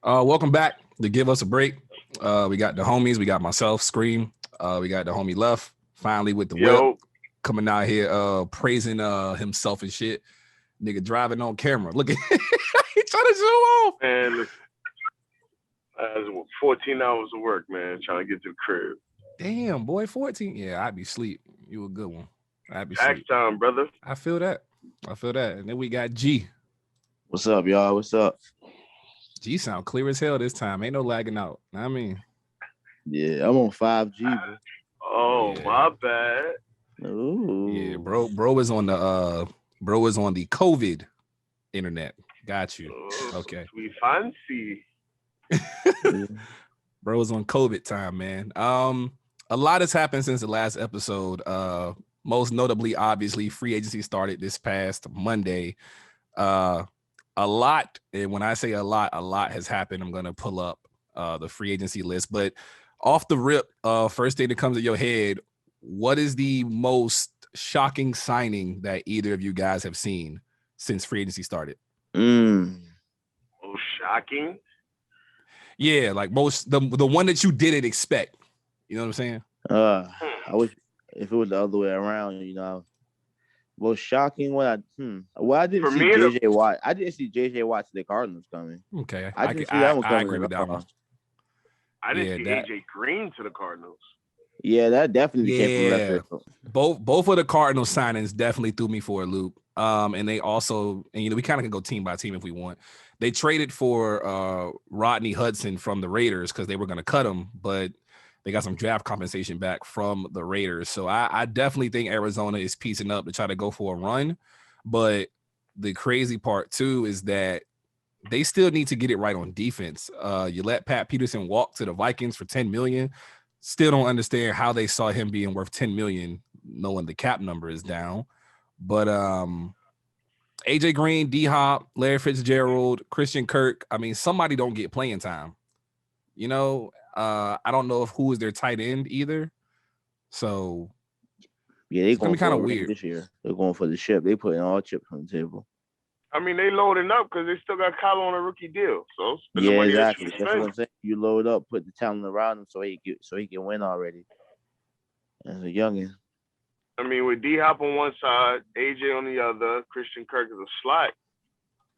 Welcome back to Give Us a Break. We got the homies. We got myself, Scream. We got the homie Left. Finally with the whip coming out here praising himself and shit. Nigga driving on camera. Look at he trying to show off. Man, 14 hours of work, man, trying to get to the crib. Damn, boy, 14. Yeah, I'd be asleep. You a good one. I'd be tax time, brother. I feel that. And then we got G. What's up, y'all? What's up? G sound clear as hell this time. Ain't no lagging out. I mean, yeah, I'm on 5G. Bro. Oh, yeah. My bad. Ooh. Yeah, bro is on the COVID internet. Got you. Okay. We fancy. Bro is on COVID time, man. A lot has happened since the last episode. Most notably, obviously, free agency started this past Monday. A lot, and when I say a lot has happened. I'm gonna pull up the free agency list, but off the rip, first thing that comes to your head, what is the most shocking signing that either of you guys have seen since free agency started? Most shocking? Yeah, like most the one that you didn't expect. You know what I'm saying? I wish if it was the other way around, you know. Most shocking I didn't see JJ Watt. I didn't see JJ Watt to the Cardinals coming. Okay. I didn't see that one coming. I agree with that one. I didn't see AJ Green to the Cardinals. Yeah, that definitely came from left field. Both of the Cardinals signings definitely threw me for a loop. And they also, and we kind of can go team by team if we want. They traded for Rodney Hudson from the Raiders because they were going to cut him, but they got some draft compensation back from the Raiders. So I definitely think Arizona is piecing up to try to go for a run. But the crazy part, too, is that they still need to get it right on defense. You let Pat Peterson walk to the Vikings for $10 million. Still don't understand how they saw him being worth $10 million, knowing the cap number is down. But AJ Green, D-Hop, Larry Fitzgerald, Christian Kirk, I mean, somebody don't get playing time. I don't know who is their tight end either. So yeah, they're going to be kind of weird this year. They're going for the chip. They putting all chips on the table. I mean, they loading up because they still got Kyler on a rookie deal. So yeah, exactly. That's what I'm saying. You load up, put the talent around him so he can win already. As a youngin. I mean, with D-Hop on one side, AJ on the other, Christian Kirk is a slot.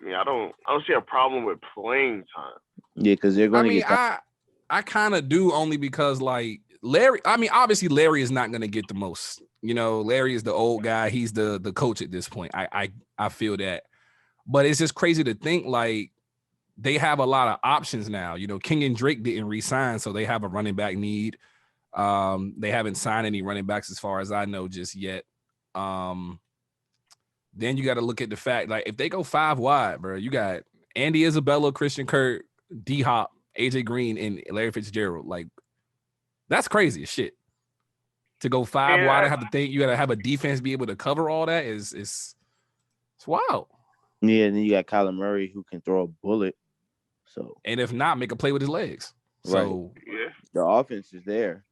I mean, I don't see a problem with playing time. Yeah, because they're going to get. I kind of do, only because like Larry. I mean, obviously Larry is not going to get the most. Larry is the old guy. He's the coach at this point. I feel that, but it's just crazy to think like they have a lot of options now. King and Drake didn't re-sign, so they have a running back need. They haven't signed any running backs as far as I know just yet. Then you got to look at the fact, like, if they go 5 wide, bro, you got Andy Isabella, Christian Kirk, D-Hop, AJ Green, and Larry Fitzgerald. Like, that's crazy as shit. To go 5 wide, I have to think you got to have a defense be able to cover all that. It's wild. Yeah, and then you got Kyler Murray who can throw a bullet. So, and if not, make a play with his legs. So yeah, the offense is there.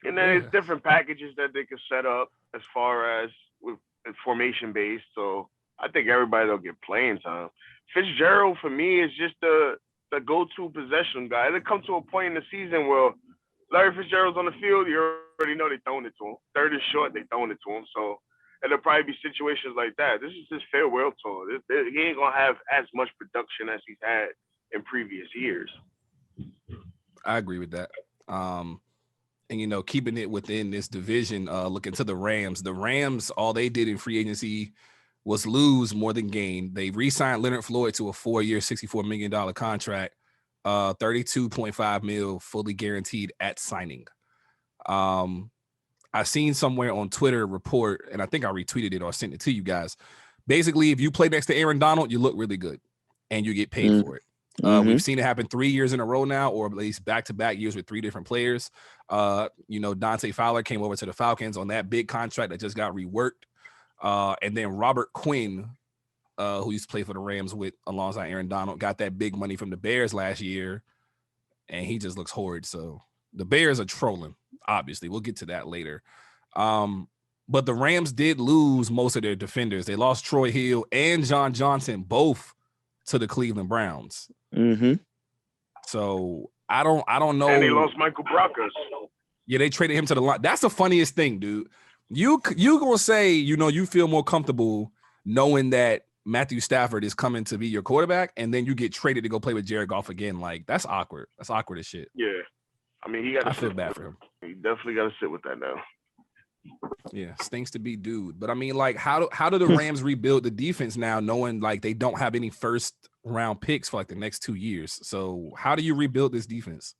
And then it's different packages that they can set up as far as with formation based. So I think everybody will get playing time. Fitzgerald for me is just the go-to possession guy. It'll come to a point in the season where Larry Fitzgerald's on the field, you already know they're throwing it to him. Third is short, they're throwing it to him. So it'll probably be situations like that. This is his farewell tour. He ain't gonna have as much production as he's had in previous years. I agree with that. And, keeping it within this division, looking to the Rams. The Rams, all they did in free agency was lose more than gain. They re-signed Leonard Floyd to a 4-year, $64 million contract, $32.5 million fully guaranteed at signing. I seen somewhere on Twitter a report, and I think I retweeted it or sent it to you guys. Basically, if you play next to Aaron Donald, you look really good, and you get paid for it. We've seen it happen 3 years in a row now, or at least back-to-back years with 3 different players. Dante Fowler came over to the Falcons on that big contract that just got reworked. And then Robert Quinn, who used to play for the Rams alongside Aaron Donald, got that big money from the Bears last year. and he just looks horrid. So the Bears are trolling. Obviously, we'll get to that later. But the Rams did lose most of their defenders. They lost Troy Hill and John Johnson both to the Cleveland Browns. Mm-hmm. So I don't know. And they lost Michael Brockers. Yeah, they traded him to the line. That's the funniest thing, dude. You gonna say, you feel more comfortable knowing that Matthew Stafford is coming to be your quarterback, and then you get traded to go play with Jared Goff again. Like, that's awkward. That's awkward as shit. Yeah. I mean, I feel bad for him. He definitely got to sit with that now. Yeah, stinks to be dude. But I mean, like, how do the Rams rebuild the defense now, knowing like they don't have any first round picks for like the next 2 years? So how do you rebuild this defense?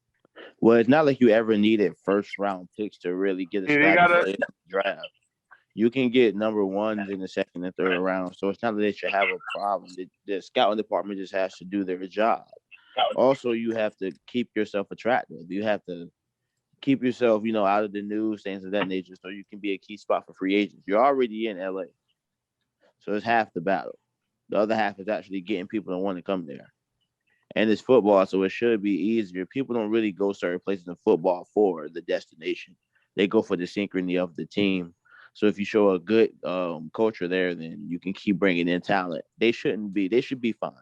Well, it's not like you ever needed first round picks to really get a draft. You can get number ones in the second and third round, so it's not that they should have a problem. The scouting department just has to do their job. Also, you have to keep yourself attractive. You have to keep yourself, out of the news, things of that nature, so you can be a key spot for free agents. You're already in LA, so it's half the battle. The other half is actually getting people to want to come there. And it's football, so it should be easier. People don't really go certain places in football for the destination. They go for the synchrony of the team. So if you show a good culture there, then you can keep bringing in talent. They should be fine.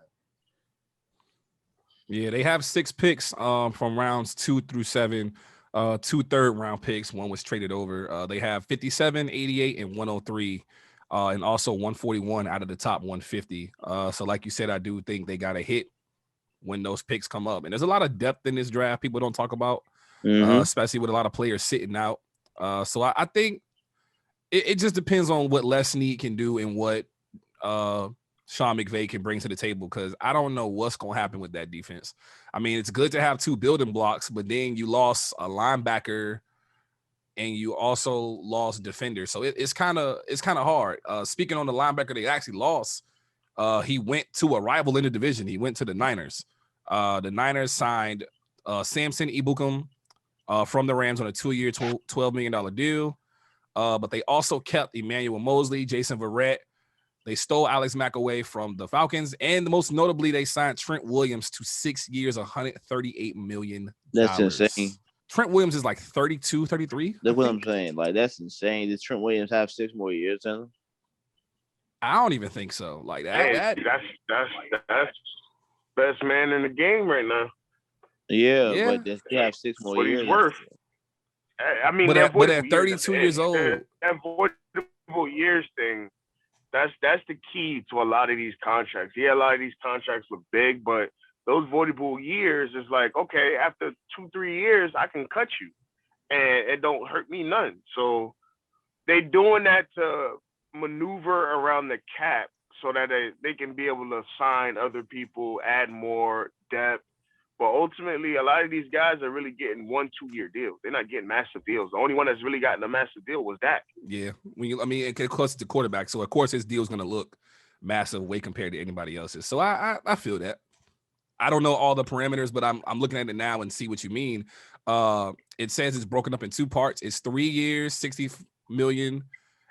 Yeah, they have 6 picks from rounds 2 through 7, 2 third-round picks. One was traded over. They have 57, 88, and 103, and also 141 out of the top 150. So like you said, I do think they got a hit when those picks come up. And there's a lot of depth in this draft people don't talk about, especially with a lot of players sitting out. So I think it just depends on what Les Snead can do and what Sean McVay can bring to the table, because I don't know what's going to happen with that defense. I mean, it's good to have 2 building blocks, but then you lost a linebacker and you also lost defenders. So it's kind of hard. Speaking on the linebacker they actually lost, he went to a rival in the division. He went to the Niners. The Niners signed Samson Ebukam from the Rams on a 2-year, $12 million deal. But they also kept Emmanuel Mosley, Jason Verrett. They stole Alex McAway from the Falcons. And most notably, they signed Trent Williams to 6 years, $138 million. That's insane. Trent Williams is like 32, 33. That's what I'm saying. Like, that's insane. Does Trent Williams have 6 more years in him? I don't even think so. Like that. That's best man in the game right now. Yeah. But does he have 6 more years? He's worth. I mean, but at 32 years old, that voidable years thing, that's the key to a lot of these contracts. Yeah, a lot of these contracts look big, but those voidable years is like, okay, after 2-3 years, I can cut you, and it don't hurt me none. So they doing that to maneuver around the cap so that they can be able to sign other people, add more depth. But ultimately, a lot of these guys are really getting 1-2 year deals. They're not getting massive deals. The only one that's really gotten a massive deal was Dak. Yeah. Of course, it's the quarterback. So, of course, his deal is going to look massive way compared to anybody else's. So, I feel that. I don't know all the parameters, but I'm looking at it now and see what you mean. It says it's broken up in 2 parts. It's 3 years, $60 million.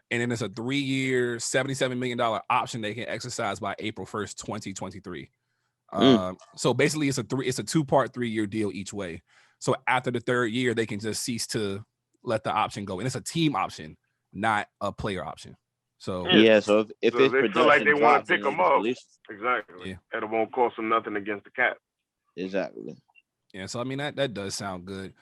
And then it's a 3-year, $77 million option they can exercise by April 1st, 2023. So basically it's a 2-part 3-year deal each way. So after the 3rd year, they can just cease to let the option go. And it's a team option, not a player option. So so if they feel like they want to pick them up, exactly. And it won't cost them nothing against the cap. Exactly. Yeah, so I mean that does sound good.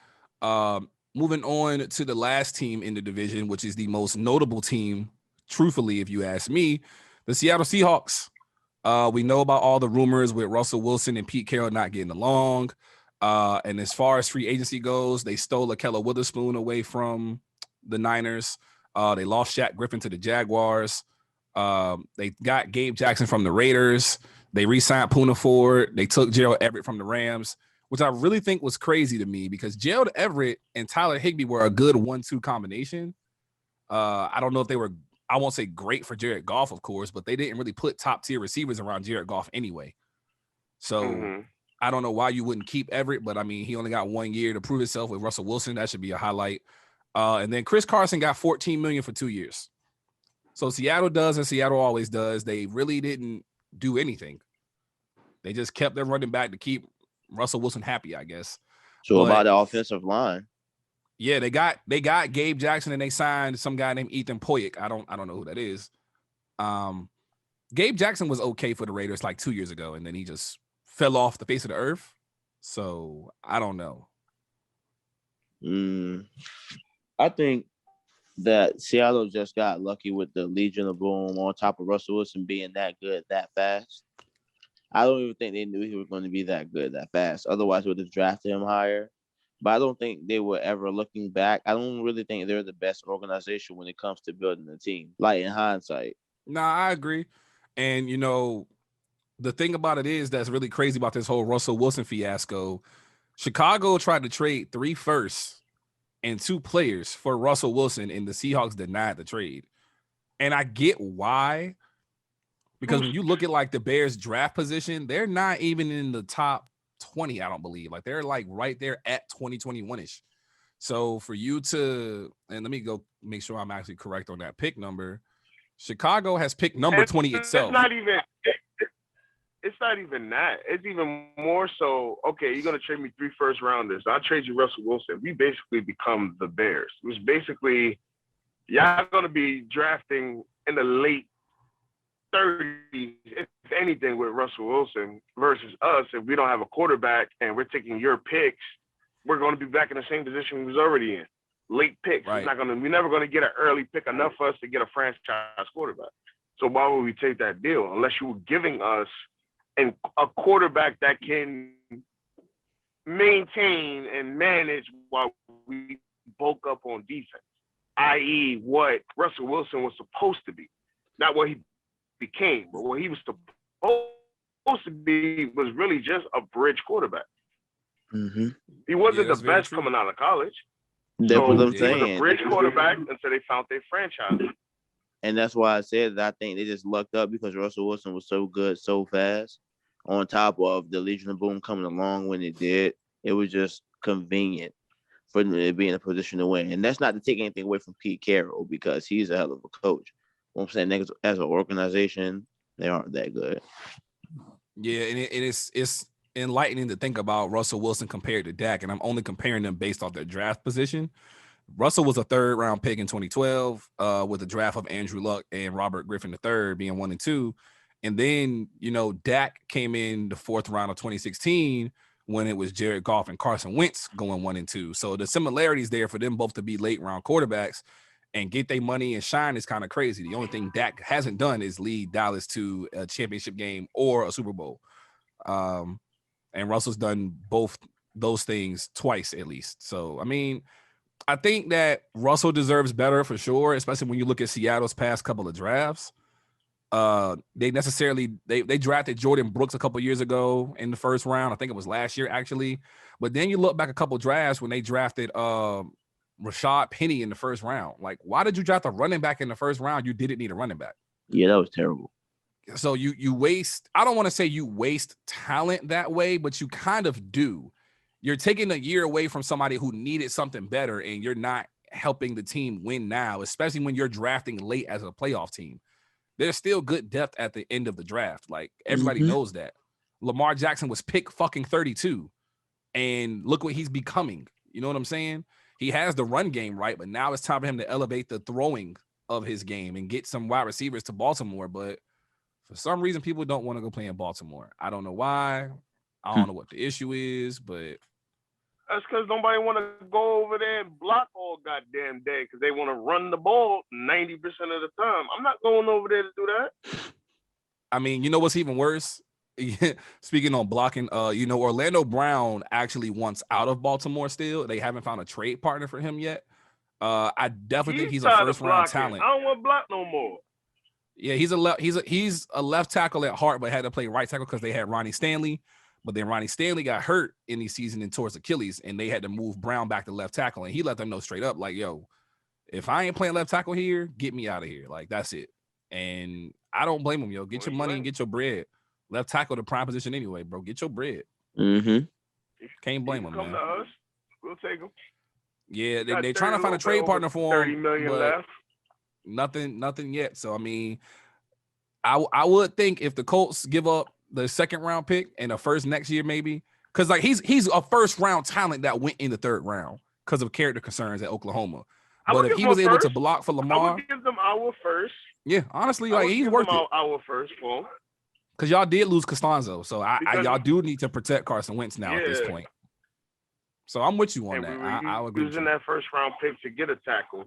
Moving on to the last team in the division, which is the most notable team, truthfully, if you ask me, the Seattle Seahawks. We know about all the rumors with Russell Wilson and Pete Carroll not getting along. And as far as free agency goes, they stole Ahkello Witherspoon away from the Niners. They lost Shaq Griffin to the Jaguars. They got Gabe Jackson from the Raiders. They re-signed Poona Ford. They took Gerald Everett from the Rams, which I really think was crazy to me because Gerald Everett and Tyler Higbee were a good 1-2 combination. I don't know if they were, I won't say great for Jared Goff, of course, but they didn't really put top-tier receivers around Jared Goff anyway. So I don't know why you wouldn't keep Everett, but I mean, he only got 1 year to prove himself with Russell Wilson. That should be a highlight. And then Chris Carson got $14 million for 2 years. So Seattle does, and Seattle always does. They really didn't do anything. They just kept their running back to keep Russell Wilson happy, I guess. So about the offensive line. Yeah, they got Gabe Jackson and they signed some guy named Ethan Poyek. I don't know who that is. Gabe Jackson was okay for the Raiders like 2 years ago, and then he just fell off the face of the earth. So I don't know. I think that Seattle just got lucky with the Legion of Boom on top of Russell Wilson being that good that fast. I don't even think they knew he was going to be that good that fast. Otherwise, would have drafted him higher. But I don't think they were ever looking back. I don't really think they're the best organization when it comes to building a team, like in hindsight. Nah, I agree. And, the thing about it is that's really crazy about this whole Russell Wilson fiasco. Chicago tried to trade 3 firsts and 2 players for Russell Wilson, and the Seahawks denied the trade. And I get why. Because when you look at like the Bears draft position, they're not even in the top 20, I don't believe. Like they're like right there at 2021-ish. So for you to, and let me go make sure I'm actually correct on that pick number. Chicago has picked number 20 itself. It's not even that. It's even more so, okay, you're going to trade me 3 first rounders. I'll trade you Russell Wilson. We basically become the Bears. It was basically, y'all going to be drafting in the late 30s, if anything, with Russell Wilson versus us. If we don't have a quarterback and we're taking your picks, we're going to be back in the same position we was already in. Late picks. Right. We're never going to get an early pick enough for us to get a franchise quarterback. So why would we take that deal unless you were giving us a quarterback that can maintain and manage while we bulk up on defense, i.e. what Russell Wilson was supposed to be, not what he became, but what he was supposed to be was really just a bridge quarterback. Mm-hmm. He wasn't the best coming out of college. That's what I'm He saying. was a bridge quarterback until they found their franchise. And that's why I said that I think they just lucked up because Russell Wilson was so good so fast. On top of the Legion of Boom coming along when it did, it was just convenient for them to be in a position to win. And that's not to take anything away from Pete Carroll because he's a hell of a coach. What I'm saying, as an organization, they aren't that good. Yeah, and it's enlightening to think about Russell Wilson compared to Dak, and I'm only comparing them based off their draft position. Russell was a 3rd round pick in 2012 with the draft of Andrew Luck and Robert Griffin III being 1 and 2. And then, Dak came in the 4th round of 2016 when it was Jared Goff and Carson Wentz going 1 and 2. So the similarities there for them both to be late round quarterbacks and get their money and shine is kind of crazy. The only thing Dak hasn't done is lead Dallas to a championship game or a Super Bowl. And Russell's done both those things twice at least. So, I mean, I think that Russell deserves better for sure, especially when you look at Seattle's past couple of drafts. They drafted Jordan Brooks a couple years ago in the 1st round. I think it was last year actually. But then you look back a couple drafts when they drafted Rashad Penny in the 1st round. Like, why did you draft a running back in the 1st round? You didn't need a running back. Yeah, that was terrible. So you waste, I don't want to say you waste talent that way, but you kind of do. You're taking a year away from somebody who needed something better, and you're not helping the team win now, especially when you're drafting late as a playoff team. There's still good depth at the end of the draft. Like, everybody knows that. Lamar Jackson was pick fucking 32, and look what he's becoming. You know what I'm saying? He has the run game right, but now it's time for him to elevate the throwing of his game and get some wide receivers to Baltimore. But for some reason, people don't want to go play in Baltimore. I don't know why. I don't know what the issue is, but that's because nobody want to go over there and block all goddamn day because they want to run the ball 90% of the time. I'm not going over there to do that. I mean, you know what's even worse? Speaking on blocking, Orlando Brown actually wants out of Baltimore still. They haven't found a trade partner for him yet. I definitely think he's a 1st round talent. I don't want to block no more. Yeah, he's a left tackle at heart, but had to play right tackle because they had Ronnie Stanley. But then Ronnie Stanley got hurt in the season and towards Achilles, and they had to move Brown back to left tackle. And he let them know straight up, like, yo, if I ain't playing left tackle here, get me out of here. Like, that's it. And I don't blame him, yo. Get your money and get your bread. Left tackle, the prime position anyway, bro. Get your bread. Mm-hmm. Can't blame him, come man. To us. We'll take him. Yeah, they're trying to find a trade partner for him. 30 million left. Nothing yet. So, I mean, I would think if the Colts give up the 2nd round pick and a 1st next year, maybe Because like he's a first round talent that went in the third round because of character concerns at Oklahoma. But if he was able to block for Lamar, I would give them our first. Yeah, honestly, like he's worth it. Our first one. Because y'all did lose Costanzo, so y'all do need to protect Carson Wentz now at this point. So I'm with you on that. I'll agree. Using that first round pick to get a tackle.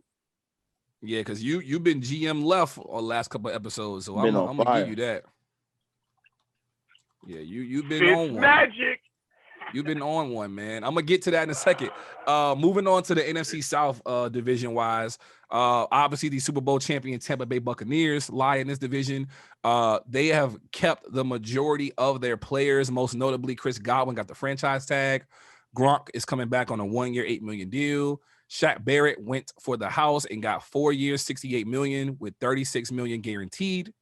Yeah, because you've been GM left on the last couple of episodes, so I'm gonna give you that. Yeah, you've been on one. Magic. You've been on one, man. I'm gonna get to that in a second. Moving on to the NFC South division wise. Obviously, the Super Bowl champion Tampa Bay Buccaneers lie in this division. They have kept the majority of their players, most notably Chris Godwin got the franchise tag. Gronk is coming back on a 1-year, $8 million deal. Shaq Barrett went for the house and got 4 years, $68 million with $36 million guaranteed.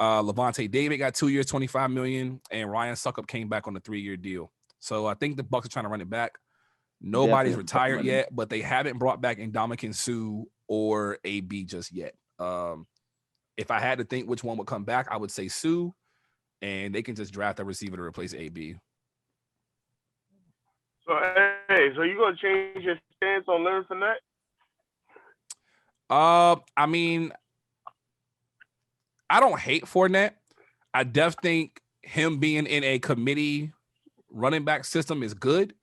Levante David got 2 years, $25 million, and Ryan Suckup came back on a 3-year deal. So I think the Bucs are trying to run it back. Nobody's retired yet, but they haven't brought back Ndamukong Suh or AB just yet. If I had to think which one would come back, I would say Suh, and they can just draft a receiver to replace AB. So you gonna change your stance on Leonard Fournette? I mean, I don't hate Fournette. I definitely think him being in a committee running back system is good,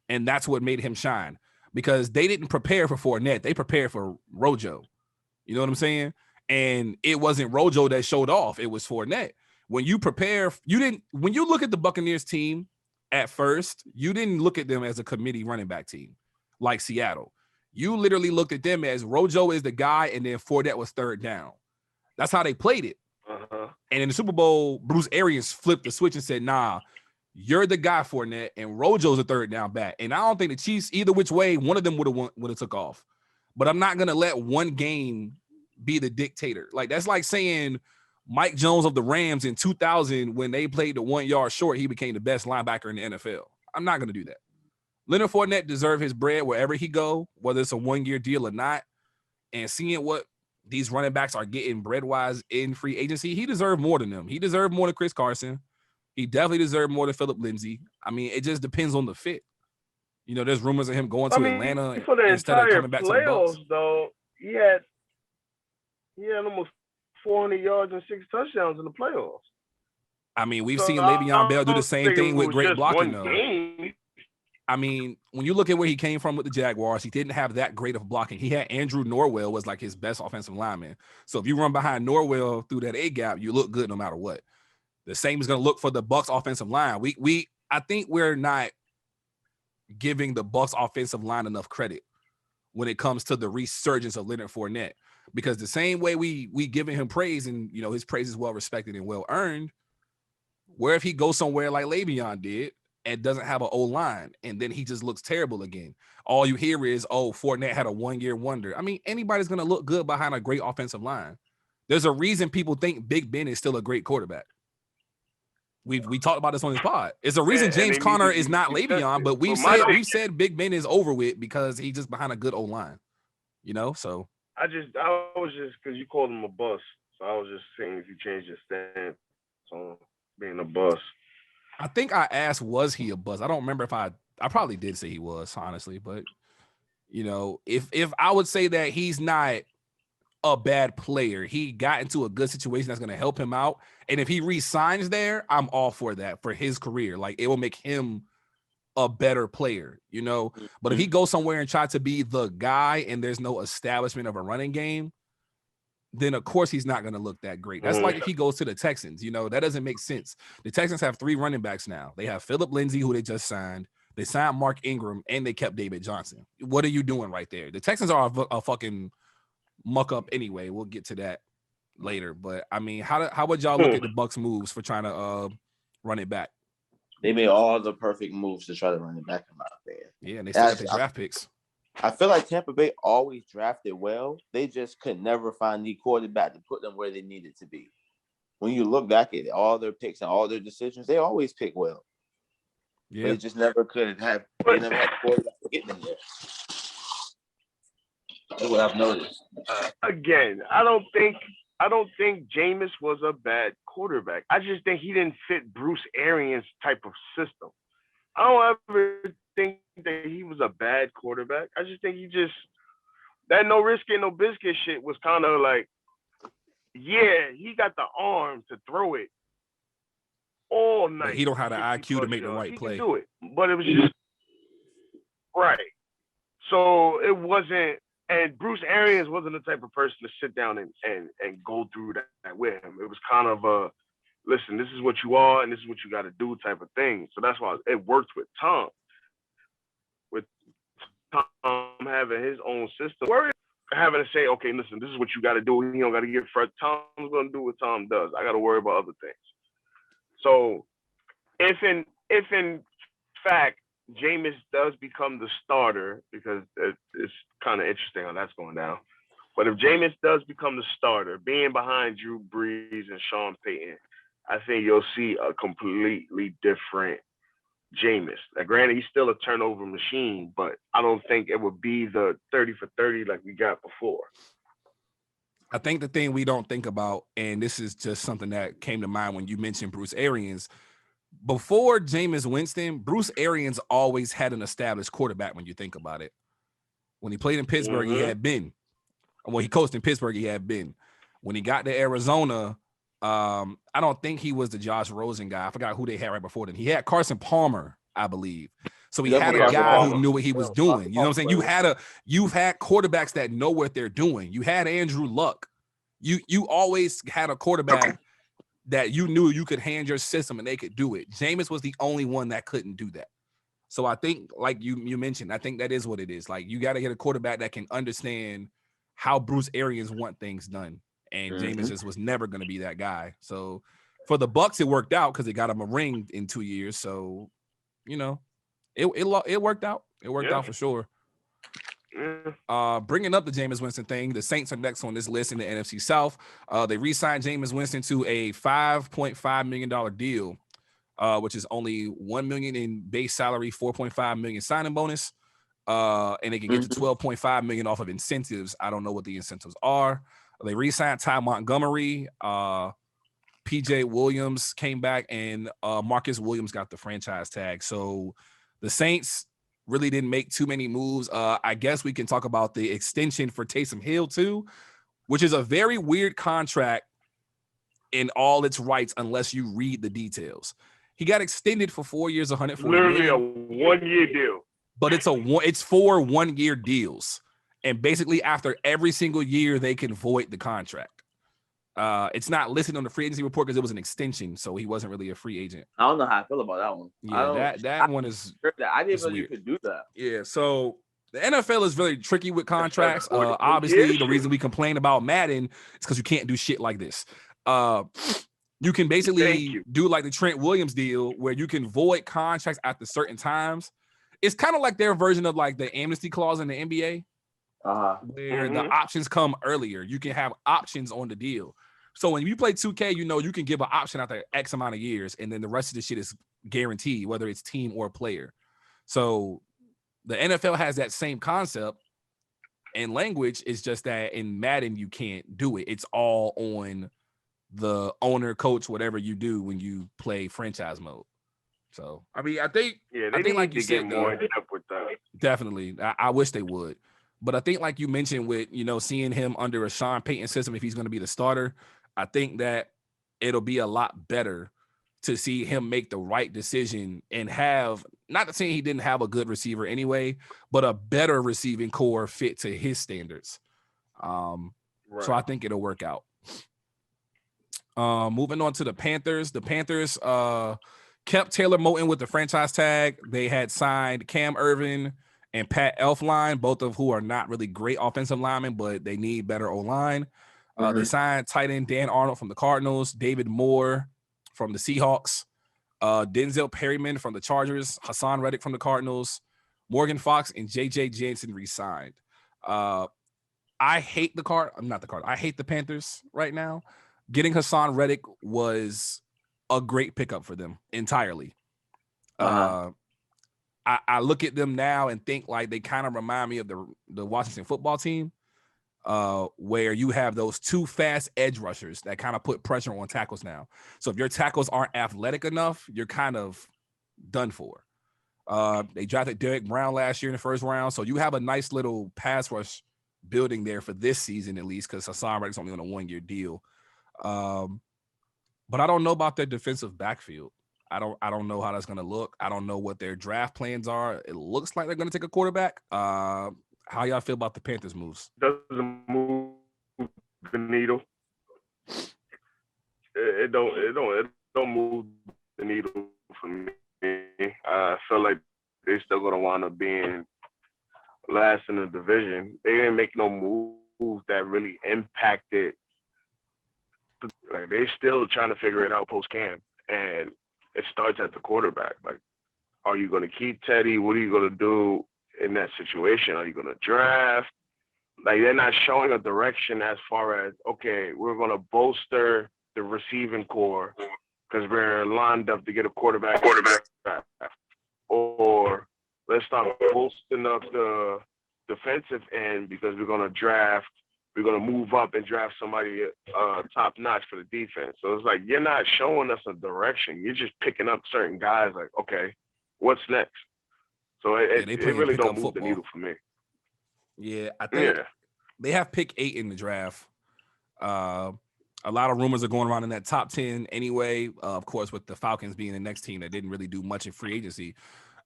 and that's what made him shine because they didn't prepare for Fournette. They prepared for Rojo. You know what I'm saying? And it wasn't Rojo that showed off. It was Fournette. When you prepare, when you look at the Buccaneers team at first, you didn't look at them as a committee running back team like Seattle. You literally looked at them as Rojo is the guy, and then Fournette was third down. That's how they played it. Uh-huh. And in the Super Bowl, Bruce Arians flipped the switch and said, nah, you're the guy, Fournette, and Rojo's a third down back. And I don't think the Chiefs, either which way, one of them would have took off. But I'm not going to let one game be the dictator. Like, that's like saying Mike Jones of the Rams in 2000, when they played the 1 yard short, he became the best linebacker in the NFL. I'm not going to do that. Leonard Fournette deserves his bread wherever he go, whether it's a 1-year deal or not. And seeing what these running backs are getting bread-wise in free agency, he deserved more than them. He deserved more than Chris Carson. He definitely deserved more than Philip Lindsay. I mean, it just depends on the fit. You know, there's rumors of him going to Atlanta for the instead of coming back to the Bucs. Though, he had almost 400 yards and 6 touchdowns in the playoffs. I mean, we've seen Le'Veon Bell do the same thing with great blocking, though. I mean, when you look at where he came from with the Jaguars, he didn't have that great of blocking. He had Andrew Norwell was like his best offensive lineman. So if you run behind Norwell through that A gap, you look good no matter what. The same is going to look for the Bucs offensive line. I think we're not giving the Bucs offensive line enough credit when it comes to the resurgence of Leonard Fournette, because the same way we giving him praise, and you know his praise is well respected and well earned. Where if he goes somewhere like Le'Veon did and doesn't have an O-line, and then he just looks terrible again, all you hear is, oh, Fournette had a 1-year wonder. I mean, anybody's going to look good behind a great offensive line. There's a reason people think Big Ben is still a great quarterback. We talked about this on this pod. It's a reason James Conner is not Le'Veon, but we've said Big Ben is over with because he's just behind a good O-line. You know, so I was just because you called him a bust, so I was just saying if you change your stance on being a bust. I think I asked, was he a bust? I don't remember if I probably did say he was, honestly, but you know, if I would say that he's not a bad player, he got into a good situation that's going to help him out, and if he re-signs there, I'm all for that for his career. Like, it will make him a better player, you know. But if he goes somewhere and tries to be the guy and there's no establishment of a running game, then of course he's not going to look that great. That's like if he goes to the Texans, you know, that doesn't make sense. The Texans have 3 running backs now. They have Philip Lindsay, who they just signed. They signed Mark Ingram, and they kept David Johnson. What are you doing right there? The Texans are a fucking muck up anyway. We'll get to that later. But I mean, how would y'all look at the Bucs moves for trying to run it back? They made all the perfect moves to try to run it back, in my opinion. Yeah, and they still got their draft picks. I feel like Tampa Bay always drafted well. They just could never find the quarterback to put them where they needed to be. When you look back at it, all their picks and all their decisions, they always pick well. Yeah, but they just never could have. They never had the quarterback to get them there. That's what I've noticed. Again, I don't think Jameis was a bad quarterback. I just think he didn't fit Bruce Arians' type of system. I don't ever think that he was a bad quarterback. I just think that no risk and no biscuit shit was kind of like, yeah, he got the arm to throw it all But night. he don't have the 60 IQ to plus make the yards. right He play. can do it, but it was just right. So it wasn't, and Bruce Arians wasn't the type of person to sit down and go through that with him. It was kind of a, listen, this is what you are and this is what you got to do type of thing. So that's why it worked with Tom. With Tom having his own system, having to say, okay, listen, this is what you got to do. You don't got to get first. Tom's going to do what Tom does. I got to worry about other things. So if in fact Jameis does become the starter, because it's kind of interesting how that's going down. But if Jameis does become the starter, being behind Drew Brees and Sean Payton, I think you'll see a completely different Jameis. Now, granted, he's still a turnover machine, but I don't think it would be the 30 for 30 like we got before. I think the thing we don't think about, and this is just something that came to mind when you mentioned Bruce Arians, before Jameis Winston, Bruce Arians always had an established quarterback when you think about it. When he played in Pittsburgh, he had Ben. When he coached in Pittsburgh, he had Ben. When he got to Arizona, I don't think he was the Josh Rosen guy. I forgot who they had right before then. He had Carson Palmer, I believe. So he had a guy who knew what he was doing. You know what I'm saying? You've had quarterbacks that know what they're doing. You had Andrew Luck. You always had a quarterback that you knew you could hand your system and they could do it. Jameis was the only one that couldn't do that. So I think, like you mentioned, I think that is what it is. Like, you got to get a quarterback that can understand how Bruce Arians want things done. And Jameis just was never going to be that guy. So for the Bucs, it worked out because they got him a ring in 2 years. So, you know, it worked out. It worked out for sure. Bringing up the Jameis Winston thing, the Saints are next on this list in the NFC South. They re-signed Jameis Winston to a $5.5 million deal, which is only $1 million in base salary, $4.5 million signing bonus, and they can get to $12.5 million off of incentives. I don't know what the incentives are. They re-signed Ty Montgomery. PJ Williams came back, and Marcus Williams got the franchise tag. So the Saints really didn't make too many moves. I guess we can talk about the extension for Taysom Hill too, which is a very weird contract in all its rights unless you read the details. He got extended for 4 years, $140 million. Literally a 1 year deal. But it's 4 1-year deals. And basically after every single year, they can void the contract. It's not listed on the free agency report because it was an extension, so he wasn't really a free agent. I don't know how I feel about that one. Yeah, that one is. I didn't know you could do that. Yeah, so the NFL is very tricky with contracts. Obviously, the reason we complain about Madden is because you can't do shit like this. You can basically do like the Trent Williams deal where you can void contracts after certain times. It's kind of like their version of like the amnesty clause in the NBA. Where the options come earlier. You can have options on the deal. So when you play 2K, you know you can give an option after X amount of years, and then the rest of the shit is guaranteed, whether it's team or player. So the NFL has that same concept and language. It's just that in Madden, you can't do it. It's all on the owner, coach, whatever you do when you play franchise mode. So, I mean, I think like you said, more in depth with that. Definitely. I wish they would. But I think, like you mentioned, with, you know, seeing him under a Sean Payton system, if he's going to be the starter, I think that it'll be a lot better to see him make the right decision and have, not to say he didn't have a good receiver anyway, but a better receiving core fit to his standards. So I think it'll work out. Moving on to the Panthers. The Panthers kept Taylor Moton with the franchise tag. They had signed Cam Irvin and Pat Elflein, both of who are not really great offensive linemen, but they need better O-line. They signed tight end Dan Arnold from the Cardinals, David Moore from the Seahawks, Denzel Perryman from the Chargers, Hassan Reddick from the Cardinals, Morgan Fox and J.J. Jansen re-signed. I hate I hate the Panthers right now. Getting Hassan Reddick was a great pickup for them entirely. I look at them now and think like they kind of remind me of the Washington football team, where you have those two fast edge rushers that kind of put pressure on tackles now. So if your tackles aren't athletic enough, you're kind of done for. They drafted Derek Brown last year in the first round. So you have a nice little pass rush building there for this season, at least, because Hassan Reddick's only on a 1-year deal. But I don't know about their defensive backfield. I don't know how that's going to look. I don't know what their draft plans are. It looks like they're going to take a quarterback. How y'all feel about the Panthers' moves? Doesn't move the needle. It don't move the needle for me. I feel like they're still gonna wind up being last in the division. They didn't make no moves that really impacted. Like they're still trying to figure it out post camp, and it starts at the quarterback. Like, are you gonna keep Teddy? What are you gonna do in that situation? Are you gonna draft? Like they're not showing a direction as far as, okay, we're gonna bolster the receiving core because we're lined up to get a quarterback. Or let's start bolstering up the defensive end because we're going to move up and draft somebody top notch for the defense. So it's like, you're not showing us a direction. You're just picking up certain guys like, okay, what's next? So it really don't move the needle for me. Yeah, I think they have pick 8 in the draft. A lot of rumors are going around in that top 10 anyway. Of course, with the Falcons being the next team that didn't really do much in free agency.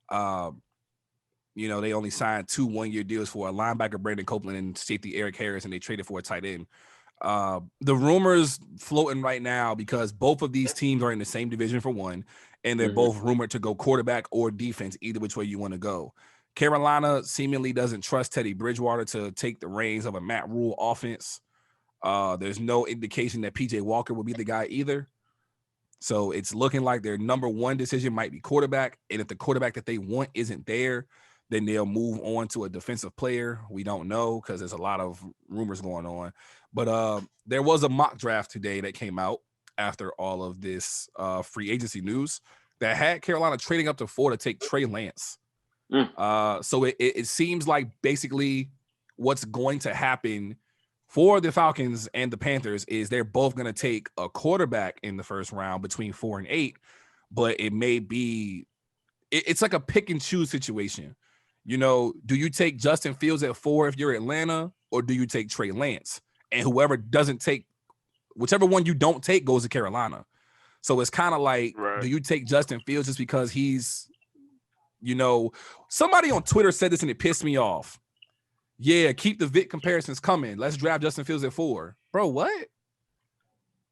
They only signed 2 1-year deals for a linebacker, Brandon Copeland, and safety Eric Harris, and they traded for a tight end. The rumors floating right now because both of these teams are in the same division for one, and they're both rumored to go quarterback or defense, either which way you want to go. Carolina seemingly doesn't trust Teddy Bridgewater to take the reins of a Matt Rule offense. There's no indication that PJ Walker will be the guy either. So it's looking like their number one decision might be quarterback. And if the quarterback that they want isn't there, then they'll move on to a defensive player. We don't know because there's a lot of rumors going on. But there was a mock draft today that came out after all of this free agency news that had Carolina trading up to 4 to take Trey Lance. So it seems like basically what's going to happen for the Falcons and the Panthers is they're both going to take a quarterback in the first round between 4 and 8, but it may be, it's like a pick and choose situation. Do you take Justin Fields at 4 if you're Atlanta, or do you take Trey Lance? And whoever doesn't take, whichever one you don't take goes to Carolina. So it's kind of like, do you take Justin Fields just because he's, somebody on Twitter said this and it pissed me off. Yeah, keep the Vic comparisons coming. Let's draft Justin Fields at 4. Bro, what?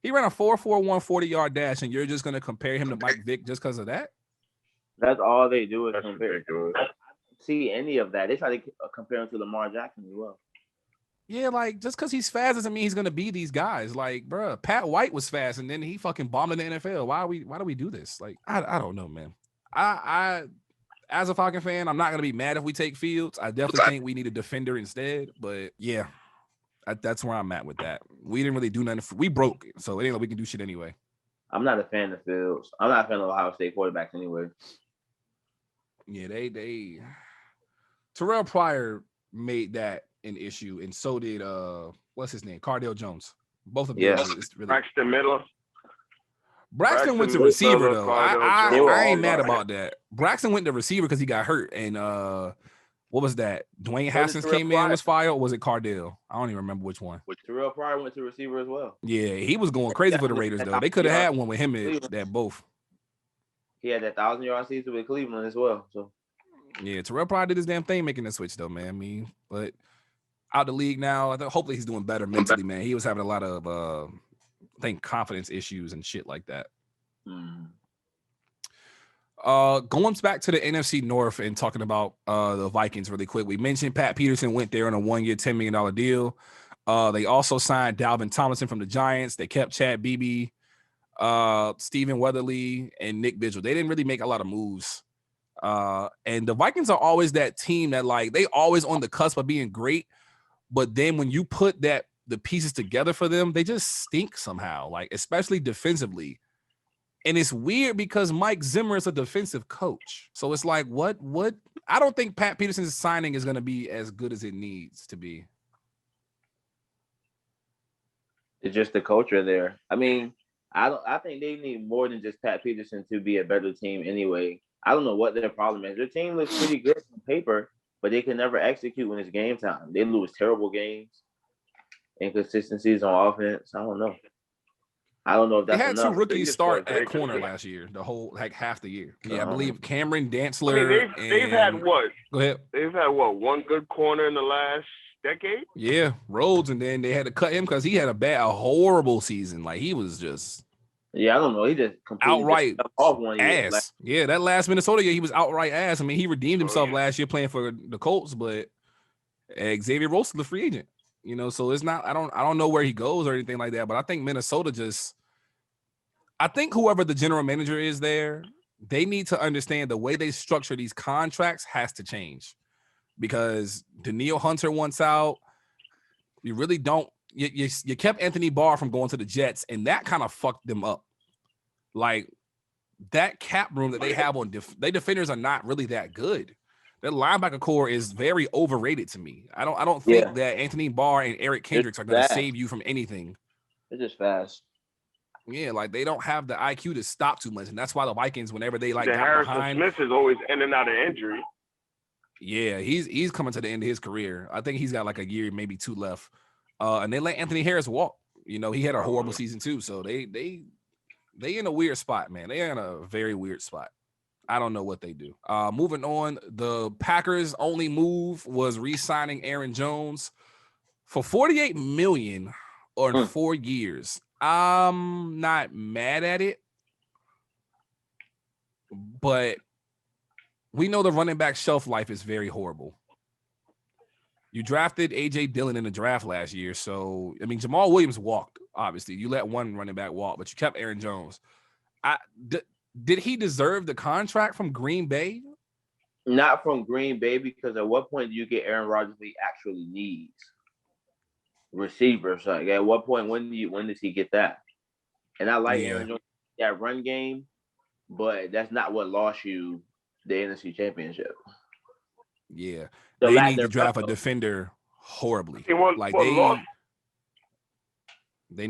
He ran a 4.41 40-yard dash, and you're just going to compare him to Mike Vick just because of that? That's all they do is compare. I don't see any of that. They try to compare him to Lamar Jackson as well. Yeah, like, just because he's fast doesn't mean he's going to be these guys. Like, bro, Pat White was fast, and then he fucking bombed in the NFL. Why do we do this? Like, I don't know, man. I as a Falcon fan, I'm not going to be mad if we take Fields. I definitely think we need a defender instead. But, yeah, that's where I'm at with that. We didn't really do nothing. We broke, so it ain't like we can do shit anyway. I'm not a fan of Fields. I'm not a fan of Ohio State quarterbacks anyway. Yeah, they Terrell Pryor made that an issue, and so did, what's his name? Cardale Jones. Both of them. Yeah, really... Braxton Miller. Braxton went to receiver, though. I ain't mad about that. Braxton went to receiver because he got hurt. And what was that? Dwayne Haskins came in, was fired, or was it Cardale? I don't even remember which one. Terrell Pryor went to receiver as well. Yeah, he was going crazy for the Raiders, though. They could have had one with him at both. He had that 1,000-yard season with Cleveland as well. So yeah, Terrell Pryor did his damn thing making the switch, though, man. But out the league now, hopefully he's doing better mentally, man. He was having a lot of confidence issues and shit like that. Going back to the NFC North and talking about the Vikings really quick. We mentioned Pat Peterson went there on a 1-year, $10 million deal. They also signed Dalvin Tomlinson from the Giants. They kept Chad Beebe, Stephen Weatherly, and Nick Vigil. They didn't really make a lot of moves. And the Vikings are always that team that, like, they always on the cusp of being great, but then when you put the pieces together for them, they just stink somehow, like, especially defensively. And it's weird because Mike Zimmer is a defensive coach. So it's like, what? I don't think Pat Peterson's signing is going to be as good as it needs to be. It's just the culture there. I mean, I think they need more than just Pat Peterson to be a better team anyway. I don't know what their problem is. Their team looks pretty good on paper, but they can never execute when it's game time. They lose terrible games, inconsistencies on offense. I don't know. I don't know if They that's had two enough. rookies start at They corner could- last year, the whole half the year. Yeah, I believe Cameron I mean, Dantzler they've had and what? go ahead. They've had what? One good corner in the last decade. Yeah, Rhodes, and then they had to cut him because he had a horrible season. Like he was just Yeah, I don't know. He just completely outright fell off 1 year. ass. Yeah, that last Minnesota year, he was outright ass. I mean, he redeemed himself yeah. last year playing for the Colts, but Xavier Rhodes is the free agent. So it's not. I don't know where he goes or anything like that. But I think Minnesota just. I think whoever the general manager is there, they need to understand the way they structure these contracts has to change because Daniil Hunter wants out. You really don't. You kept Anthony Barr from going to the Jets, and that kind of fucked them up. Like that cap room that they have on their defenders are not really that good. Their linebacker core is very overrated to me. I don't think that Anthony Barr and Eric Kendricks are going to save you from anything. They're just fast. Yeah, like they don't have the IQ to stop too much, and that's why the Vikings, whenever they got Harrison behind, Smith is always in and out of injury. Yeah, he's coming to the end of his career. I think he's got like a year, maybe two left. And they let Anthony Harris walk. He had a horrible season too. So they in a weird spot, man. They're in a very weird spot. I don't know what they do. Moving on, the Packers' only move was re-signing Aaron Jones for $48 million on 4 years. I'm not mad at it, but we know the running back shelf life is very horrible. You drafted A.J. Dillon in the draft last year. So, I mean, Jamal Williams walked, obviously. You let one running back walk, but you kept Aaron Jones. Did he deserve the contract from Green Bay? Not from Green Bay, because at what point do you get Aaron Rodgers he actually needs? Receivers. Like at what point, when does he get that? And I like Aaron Jones, that run game, but that's not what lost you the NFC Championship. Yeah. They need to draft a defender horribly. They need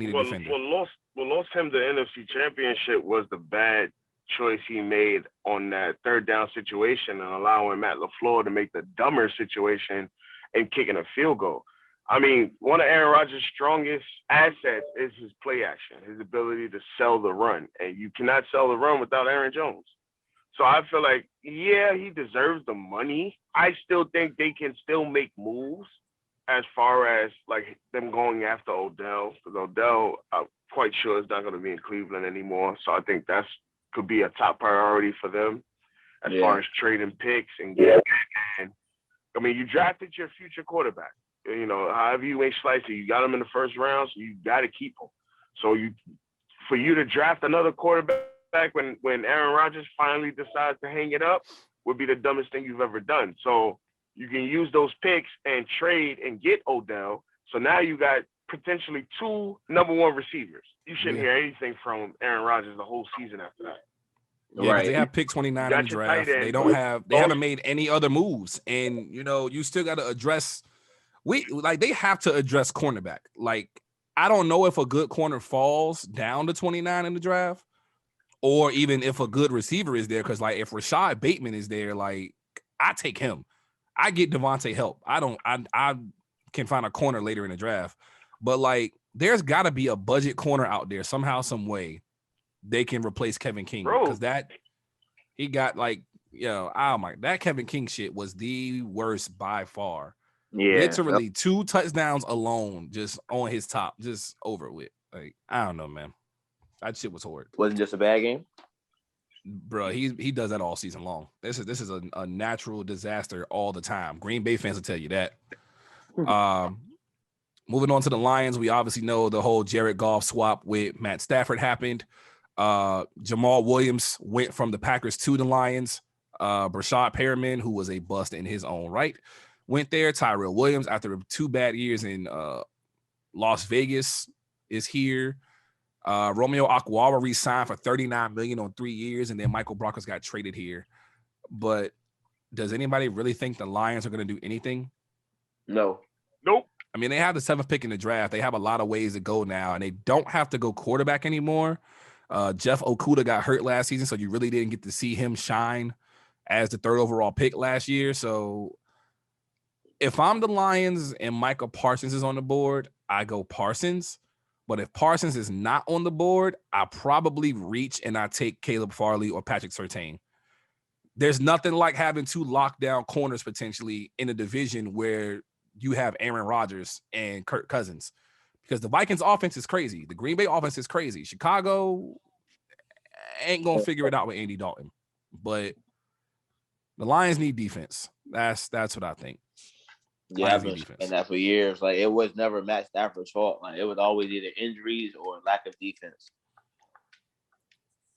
a defender. What lost him the NFC Championship was the bad choice he made on that third down situation and allowing Matt LaFleur to make the dumber situation and kicking a field goal. I mean, one of Aaron Rodgers' strongest assets is his play action, his ability to sell the run. And you cannot sell the run without Aaron Jones. So I feel like, yeah, he deserves the money. I still think they can still make moves as far as like them going after Odell. Because Odell, I'm quite sure, is not going to be in Cleveland anymore. So I think that's could be a top priority for them as far as trading picks and getting. And I mean, you drafted your future quarterback. However you may slice it, you got him in the first round, so you got to keep him. So for you to draft another quarterback when Aaron Rodgers finally decides to hang it up would be the dumbest thing you've ever done. So you can use those picks and trade and get Odell. So now you got potentially 2 number 1 receivers. You shouldn't hear anything from Aaron Rodgers the whole season after that. Yeah, right. They have pick 29 in the draft. They haven't made any other moves. And you still got to address they have to address cornerback. Like, I don't know if a good corner falls down to 29 in the draft, or even if a good receiver is there. Because, like, if Rashad Bateman is there, like, I take him. I get Devontae help. I can find a corner later in the draft. But, like, there's got to be a budget corner out there somehow, some way they can replace Kevin King. Because he got, like, that Kevin King shit was the worst by far. Yeah, literally 2 touchdowns alone, just on his top, just over with. Like, I don't know, man. That shit was horrid. Wasn't just a bad game, bro. He does that all season long. This is a natural disaster all the time. Green Bay fans will tell you that. Moving on to the Lions, we obviously know the whole Jared Goff swap with Matt Stafford happened. Jamal Williams went from the Packers to the Lions. Brashad Perriman, who was a bust in his own right, went there. Tyrell Williams, after 2 bad years in Las Vegas, is here. Romeo Okwara re-signed for $39 million on 3 years, and then Michael Brockers got traded here. But does anybody really think the Lions are going to do anything? No. Nope. I mean, they have the 7th pick in the draft. They have a lot of ways to go now, and they don't have to go quarterback anymore. Jeff Okuda got hurt last season, so you really didn't get to see him shine as the 3rd overall pick last year. So if I'm the Lions and Micah Parsons is on the board, I go Parsons. But if Parsons is not on the board, I probably reach and I take Caleb Farley or Patrick Surtain. There's nothing like having 2 lockdown corners potentially in a division where you have Aaron Rodgers and Kirk Cousins, because the Vikings offense is crazy. The Green Bay offense is crazy. Chicago ain't going to figure it out with Andy Dalton, but the Lions need defense. That's what I think. Yeah, I've been saying that for years. Like, it was never Matt Stafford's fault. Like, it was always either injuries or lack of defense.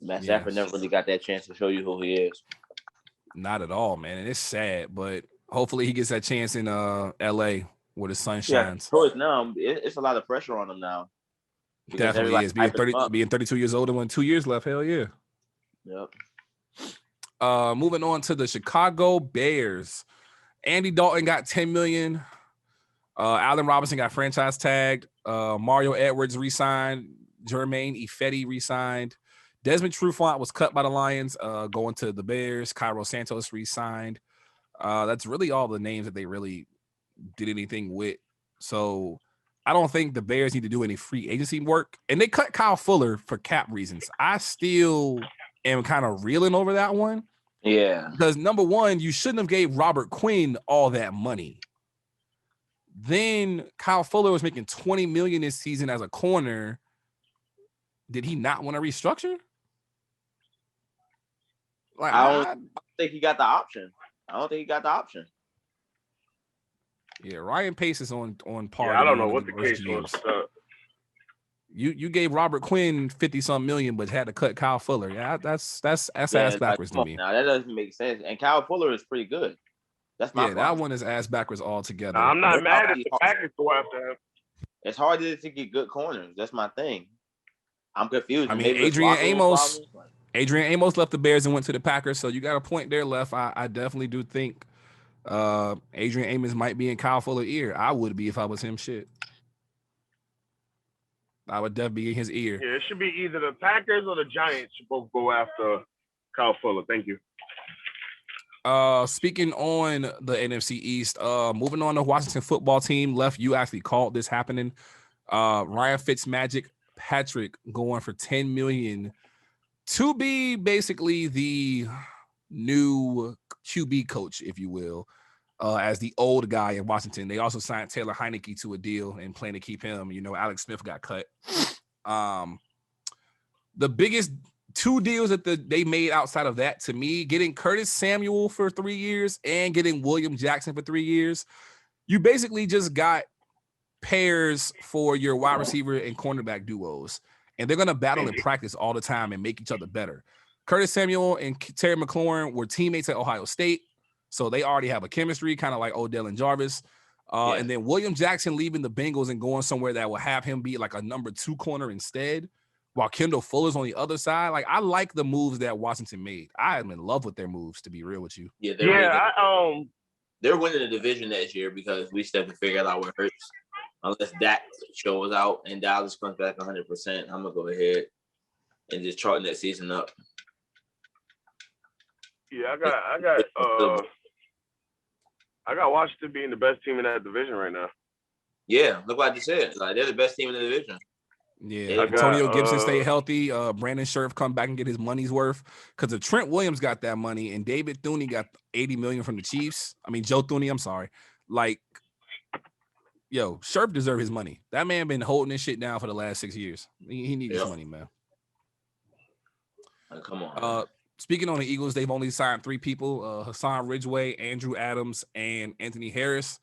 Matt Stafford never really got that chance to show you who he is. Not at all, man. And it's sad, but hopefully he gets that chance in LA where the sun shines. So now it's a lot of pressure on him now. Definitely is. Being 32 years old and with 2 years left. Hell yeah. Yep. Moving on to the Chicago Bears. Andy Dalton got $10 million. Allen Robinson got franchise tagged. Mario Edwards re-signed. Jermaine Ifedi re-signed. Desmond Trufant was cut by the Lions, going to the Bears. Cairo Santos re-signed. That's really all the names that they really did anything with. So I don't think the Bears need to do any free agency work. And they cut Kyle Fuller for cap reasons. I still am kind of reeling over that one. Yeah. Because number one, you shouldn't have gave Robert Quinn all that money. Then Kyle Fuller was making $20 million this season as a corner. Did he not want to restructure? Like, I don't think he got the option. Yeah, Ryan Pace is on par. Yeah, I don't know what the case was. You gave Robert Quinn 50-some million, but had to cut Kyle Fuller. Yeah, that's ass backwards to me. Now that doesn't make sense. And Kyle Fuller is pretty good. That's my problem. That one is ass backwards altogether. I'm not mad at the Packers go after him. It's hard to get good corners. That's my thing. I'm confused. I mean, Adrian Amos left the Bears and went to the Packers, so you got a point there left. I definitely do think Adrian Amos might be in Kyle Fuller's ear. I would be if I was him. Shit. I would definitely be in his ear. Yeah, it should be either the Packers or the Giants should both go after Kyle Fuller. Thank you. Speaking on the NFC East, moving on to Washington football team left. You actually called this happening. Ryan Fitzmagic Patrick going for $10 million to be basically the new QB coach, if you will, as the old guy in Washington. They also signed Taylor Heineke to a deal and plan to keep him. You know, Alex Smith got cut. The biggest 2 deals that they made outside of that, to me, getting Curtis Samuel for 3 years and getting William Jackson for 3 years, you basically just got pairs for your wide receiver and cornerback duos, and they're going to battle in practice all the time and make each other better. Curtis Samuel and Terry McLaurin were teammates at Ohio State, so they already have a chemistry, kind of like Odell and Jarvis. And then William Jackson leaving the Bengals and going somewhere that will have him be like a number 2 corner instead, while Kendall Fuller's on the other side. Like, I like the moves that Washington made. I am in love with their moves, to be real with you. Yeah, they're winning the division next year because we still haven't figured out what hurts. Unless Dak shows out and Dallas comes back 100%, I'm gonna go ahead and just charting that season up. Yeah, I got Washington being the best team in that division right now. Yeah, look what I just said. Like, they're the best team in the division. Yeah, Antonio Gibson stay healthy. Brandon Scherf come back and get his money's worth. Because if Trent Williams got that money and David Thuney got $80 million from the Chiefs, I mean Joe Thuney, I'm sorry. Like, yo, Scherf deserve his money. That man been holding this shit down for the last 6 years. He needs his money, man. Come on. Speaking on the Eagles, they've only signed 3 people: Hassan Ridgeway, Andrew Adams, and Anthony Harris.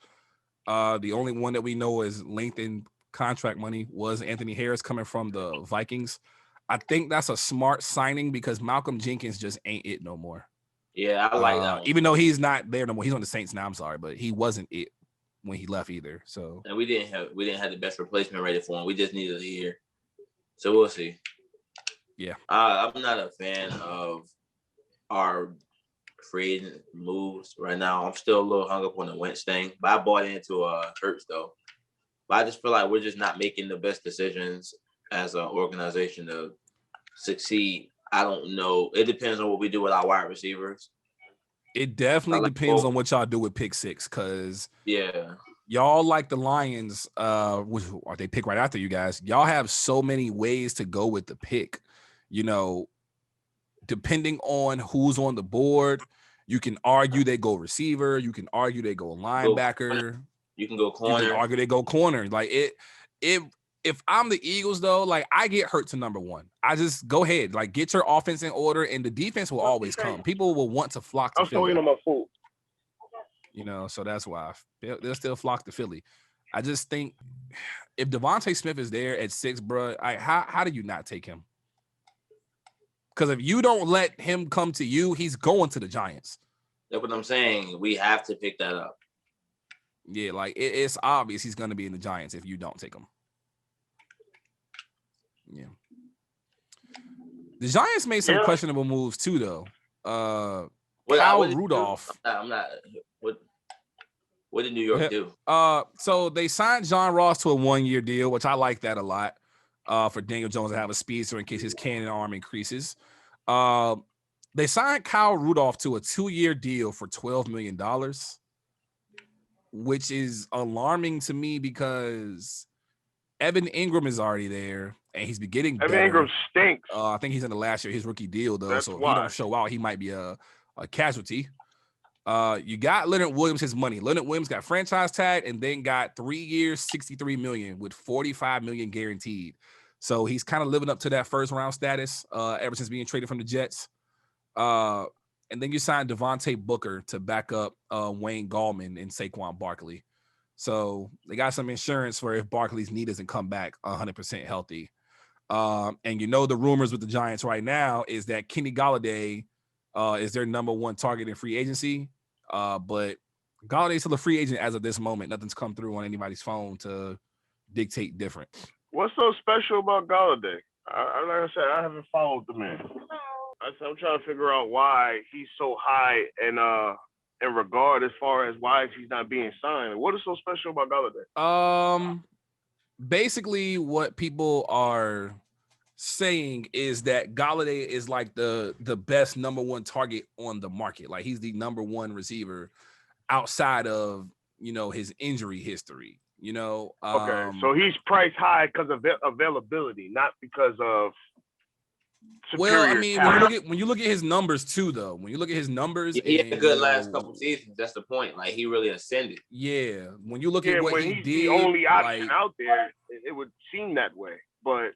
The only one that we know is lengthened contract money was Anthony Harris coming from the Vikings. I think that's a smart signing because Malcolm Jenkins just ain't it no more. Yeah, I like that one. Even though he's not there no more. He's on the Saints now, I'm sorry, but he wasn't it when he left either. So, and we didn't have the best replacement ready for him. We just needed a year. So we'll see. Yeah. I'm not a fan of our free agent moves right now. I'm still a little hung up on the Wentz thing, but I bought into Hurts though. But I just feel like we're just not making the best decisions as an organization to succeed. I don't know. It depends on what we do with our wide receivers. It definitely depends on what y'all do with pick 6, because y'all like the Lions, which are they pick right after you guys. Y'all have so many ways to go with the pick. You know, depending on who's on the board, you can argue they go receiver. You can argue they go linebacker. You can go corner. You can argue they go corner. Like if I'm the Eagles, though, like I get hurt to number 1. I just go ahead, like get your offense in order, and the defense will always come. People will want to flock to Philly. I'm my food. You know, so that's why they'll still flock to Philly. I just think if Devontae Smith is there at 6, bro, how do you not take him? Because if you don't let him come to you, he's going to the Giants. That's what I'm saying. We have to pick that up. Yeah, like it's obvious he's going to be in the Giants if you don't take him. Yeah. The Giants made some questionable moves too, though. Kyle Rudolph. I'm not. What did New York do? So they signed John Ross to a 1-year deal, which I like that a lot. For Daniel Jones to have a speedster in case his cannon arm increases. They signed Kyle Rudolph to a 2-year deal for $12 million, which is alarming to me because Evan Ingram is already there, and he's been getting better. Evan Ingram stinks. I think he's in the last year, his rookie deal, though. That's so if he don't show out, he might be a casualty. You got Leonard Williams his money. Leonard Williams got franchise tag and then got 3 years, $63 million with $45 million guaranteed. So he's kind of living up to that first round status ever since being traded from the Jets. And then you signed Devontae Booker to back up Wayne Gallman and Saquon Barkley. So they got some insurance for if Barkley's knee doesn't come back 100% healthy. And you know the rumors with the Giants right now is that Kenny Golladay is their number 1 target in free agency. But Galladay's still a free agent as of this moment. Nothing's come through on anybody's phone to dictate different. What's so special about Golladay? Like I said, I haven't followed the man. I'm trying to figure out why he's so high in regard as far as why he's not being signed. What is so special about Golladay? Basically, what people are saying is that Golladay is like the best number 1 target on the market. Like he's the number 1 receiver outside of, you know, his injury history, you know. Okay, so he's priced high because of availability, not because of well, I mean, when you look at his numbers too, though, when you look at his numbers, he had a good last couple seasons. That's the point. Like he really ascended. Yeah, when you look at what he did, the only option out there, it would seem that way. But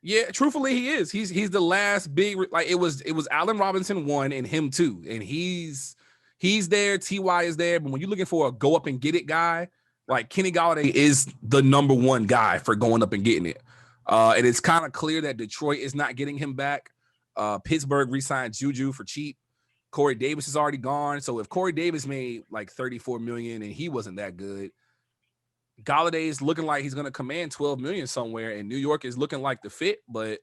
yeah, truthfully, he is. He's the last big. Like it was Allen Robinson 1 and him 2, and he's there. Ty is there, but when you're looking for a go up and get it guy, like Kenny Golladay is the number 1 guy for going up and getting it. And it's kind of clear that Detroit is not getting him back. Pittsburgh re-signed Juju for cheap. Corey Davis is already gone. So if Corey Davis made like $34 million and he wasn't that good, Golladay is looking like he's going to command $12 million somewhere. And New York is looking like the fit, but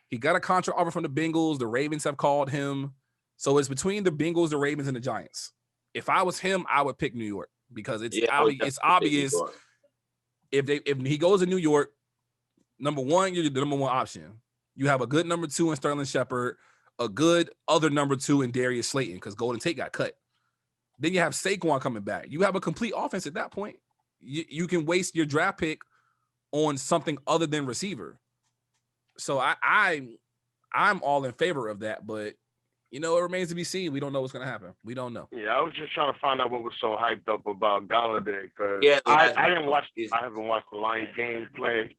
he got a contract offer from the Bengals. The Ravens have called him. So it's between the Bengals, the Ravens, and the Giants. If I was him, I would pick New York because it's obvious. If he goes to New York, number 1, you're the number 1 option. You have a good number 2 in Sterling Shepard, a good other number 2 in Darius Slayton because Golden Tate got cut. Then you have Saquon coming back. You have a complete offense at that point. You can waste your draft pick on something other than receiver. So I'm all in favor of that, but you know, it remains to be seen. We don't know what's going to happen. We don't know. Yeah, I was just trying to find out what was so hyped up about Golladay because I haven't watched the Lions game play.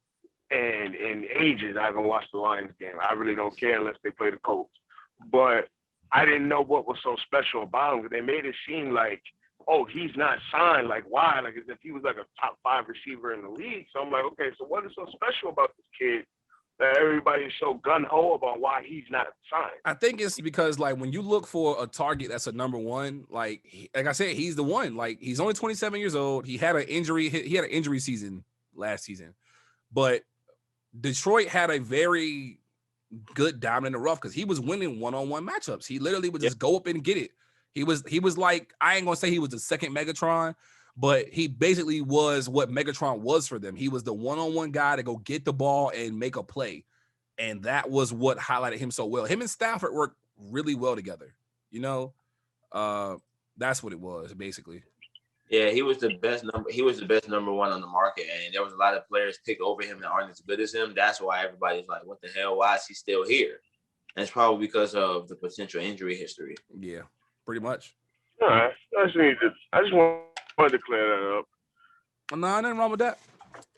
And in ages, I haven't watched the Lions game. I really don't care unless they play the Colts. But I didn't know what was so special about him because they made it seem like, oh, he's not signed. Like, why? Like, as if he was like a top 5 receiver in the league. So I'm like, okay, so what is so special about this kid that everybody's so gun-ho about why he's not signed? I think it's because, like, when you look for a target that's a number 1, like I said, he's the one. Like, he's only 27 years old. He had an injury. He had an injury season last season. But Detroit had a very good diamond in the rough because he was winning one-on-one matchups. He literally would just go up and get it. He was like, I ain't gonna say he was the second Megatron, but he basically was what Megatron was for them. He was the one-on-one guy to go get the ball and make a play. And that was what highlighted him so well. Him and Stafford worked really well together. You know, that's what it was basically. Yeah, he was the best number one on the market, and there was a lot of players picked over him that aren't as good as him. That's why everybody's like, "What the hell? Why is he still here?" And it's probably because of the potential injury history. Yeah, pretty much. All right, I just wanted to clear that up. No, nothing wrong with that.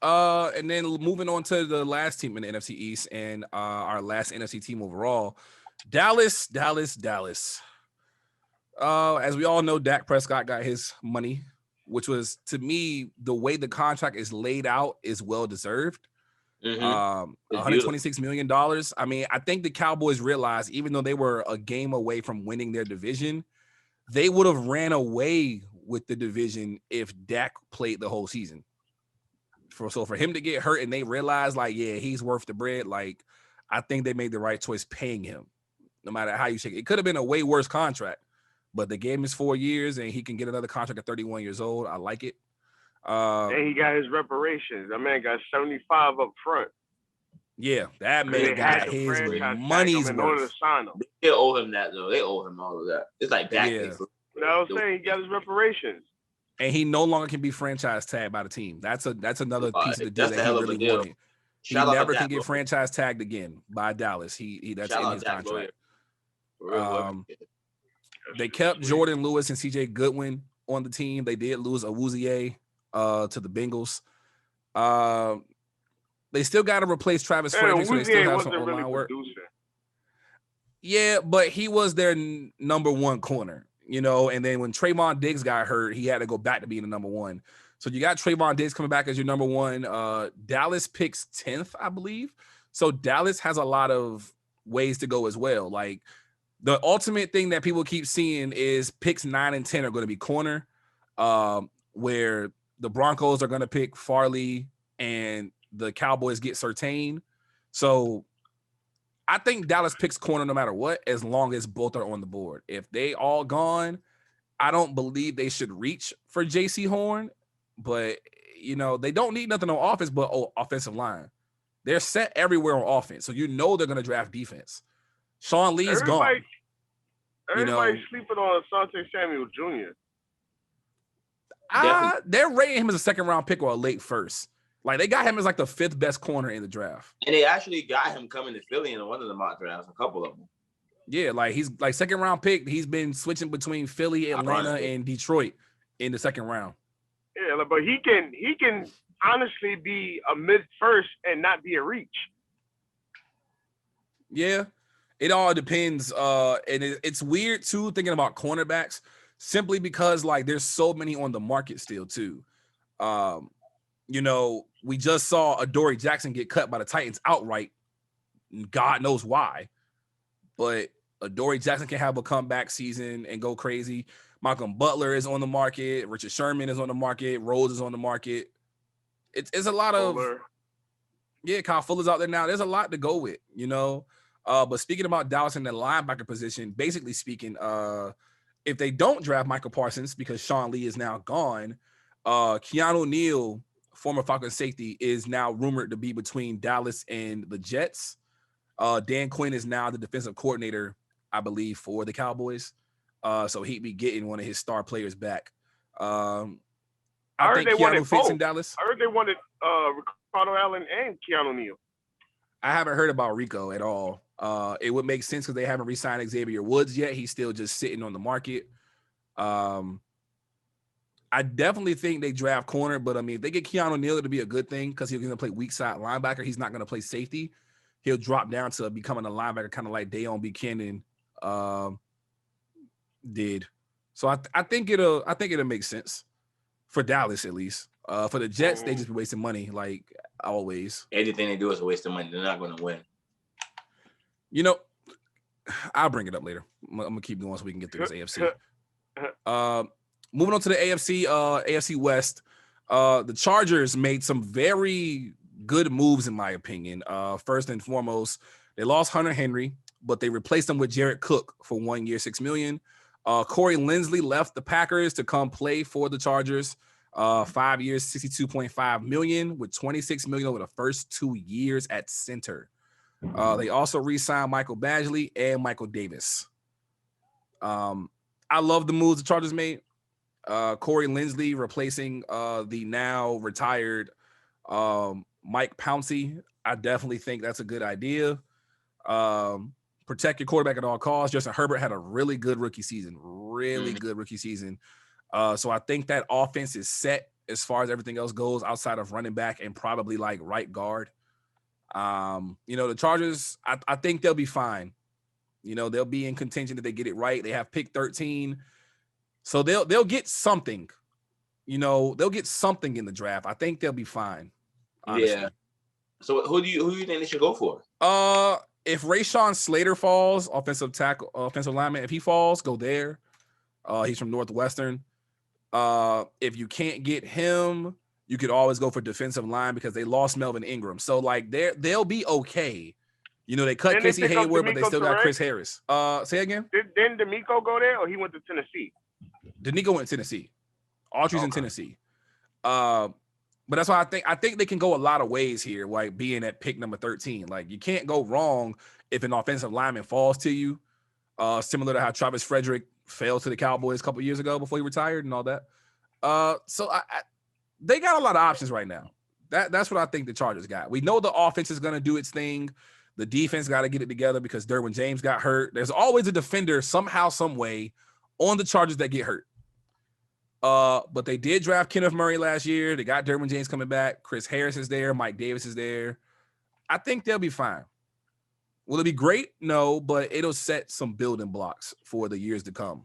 And then moving on to the last team in the NFC East and our last NFC team overall, Dallas. As we all know, Dak Prescott got his money, which was, to me, the way the contract is laid out is well deserved. $126 million. I mean, I think the Cowboys realized, even though they were a game away from winning their division, they would have ran away with the division if Dak played the whole season. So for him to get hurt and they realize, like, yeah, he's worth the bread, like, I think they made the right choice paying him, no matter how you shake it. It could have been a way worse contract, but the game is 4 years and he can get another contract at 31 years old. I like it. And he got his reparations. That man got 75 up front. Yeah, that man got his money's worth. They owe him that, though. They owe him all of that. It's like back. Yeah. You know what I'm saying? He got his reparations. And he no longer can be franchise tagged by the team. That's another piece of the deal that he really wanted. He never can get franchise tagged again by Dallas. He that's in his contract. They kept Jordan Lewis and CJ Goodwin on the team. They did lose Awuzie to the Bengals. They still got to replace Travis Frederick, so they still have some online work. Yeah, but he was their number one corner, you know. And then when Trayvon Diggs got hurt, he had to go back to being the number one. So you got Trayvon Diggs coming back as your number one. Dallas picks 10th, I believe. So Dallas has a lot of ways to go as well. Like, the ultimate thing that people keep seeing is picks 9 and 10 are going to be corner, where the Broncos are going to pick Farley and the Cowboys get Surtain. So I think Dallas picks corner no matter what, as long as both are on the board. If they all gone, I don't believe they should reach for J.C. Horn, but, you know, they don't need nothing on offense but offensive line. They're set everywhere on offense, so you know they're going to draft defense. Sean Lee is gone. Everybody's sleeping on Asante Samuel Jr. They're rating him as a second-round pick or a late first. Like, they got him as like the 5th best corner in the draft. And they actually got him coming to Philly in one of the mock drafts, a couple of them. Yeah, like he's like second-round pick. He's been switching between Philly, Atlanta, and Detroit in the second round. Yeah, but he can honestly be a mid-first and not be a reach. Yeah. It all depends. And it's weird, too, thinking about cornerbacks, simply because, like, there's so many on the market still, too. You know, we just saw Adoree Jackson get cut by the Titans outright. God knows why. But Adoree Jackson can have a comeback season and go crazy. Malcolm Butler is on the market. Richard Sherman is on the market. Rose is on the market. It's a lot of – yeah, Kyle Fuller's out there now. There's a lot to go with, you know. But speaking about Dallas in the linebacker position, basically speaking, if they don't draft Michael Parsons because Sean Lee is now gone, Keanu Neal, former Falcons safety, is now rumored to be between Dallas and the Jets. Dan Quinn is now the defensive coordinator, I believe, for the Cowboys. So he'd be getting one of his star players back. I think Keanu fits in Dallas. I heard they wanted Ricardo Allen and Keanu Neal. I haven't heard about Rico at all. It would make sense because they haven't re-signed Xavier Woods yet. He's still just sitting on the market. I definitely think they draft corner, but I mean, if they get Keanu Neal, it'll be a good thing because he's going to play weak side linebacker. He's not going to play safety. He'll drop down to becoming a linebacker, kind of like Dayon Buchanan did. So I think it'll make sense for Dallas at least. For the Jets, they just be wasting money like always. Anything they do is a waste of money. They're not going to win. You know, I'll bring it up later. I'm gonna keep going so we can get through this AFC. Moving on to the AFC West, the Chargers made some very good moves in my opinion. First and foremost, they lost Hunter Henry, but they replaced him with Jared Cook for 1 year, $6 million. Corey Linsley left the Packers to come play for the Chargers. 5 years, $62.5 million with $26 million over the first 2 years at center. They also re-signed Michael Badgley and Michael Davis. I love the moves the Chargers made. Corey Linsley replacing the now retired Mike Pouncey. I definitely think that's a good idea. Protect your quarterback at all costs. Justin Herbert had a really good rookie season. So I think that offense is set as far as everything else goes outside of running back and probably like right guard. The Chargers, I think they'll be fine. They'll be in contention if they get it right. They have pick 13. So they'll get something. They'll get something in the draft. I think they'll be fine. Honestly. Yeah. So who do you think they should go for? If Rashawn Slater falls, offensive lineman, if he falls, go there. He's from Northwestern. If you can't get him, you could always go for defensive line because they lost Melvin Ingram. So like they'll be okay. They cut Didn't Casey they pick up Hayward, but they D'Amico still got Turay? Chris Harris. Say again? Didn't D'Amico go there or he went to Tennessee? D'Amico went to Tennessee. Autry's in Tennessee. But that's why I think they can go a lot of ways here, like being at pick number 13. Like you can't go wrong if an offensive lineman falls to you. Similar to how Travis Frederick fell to the Cowboys a couple years ago before he retired and all that. So they got a lot of options right now. That's what I think the Chargers got. We know the offense is going to do its thing. The defense got to get it together because Derwin James got hurt. There's always a defender somehow, some way on the Chargers that get hurt. But they did draft Kenneth Murray last year. They got Derwin James coming back. Chris Harris is there. Mike Davis is there. I think they'll be fine. Will it be great? No, but it'll set some building blocks for the years to come.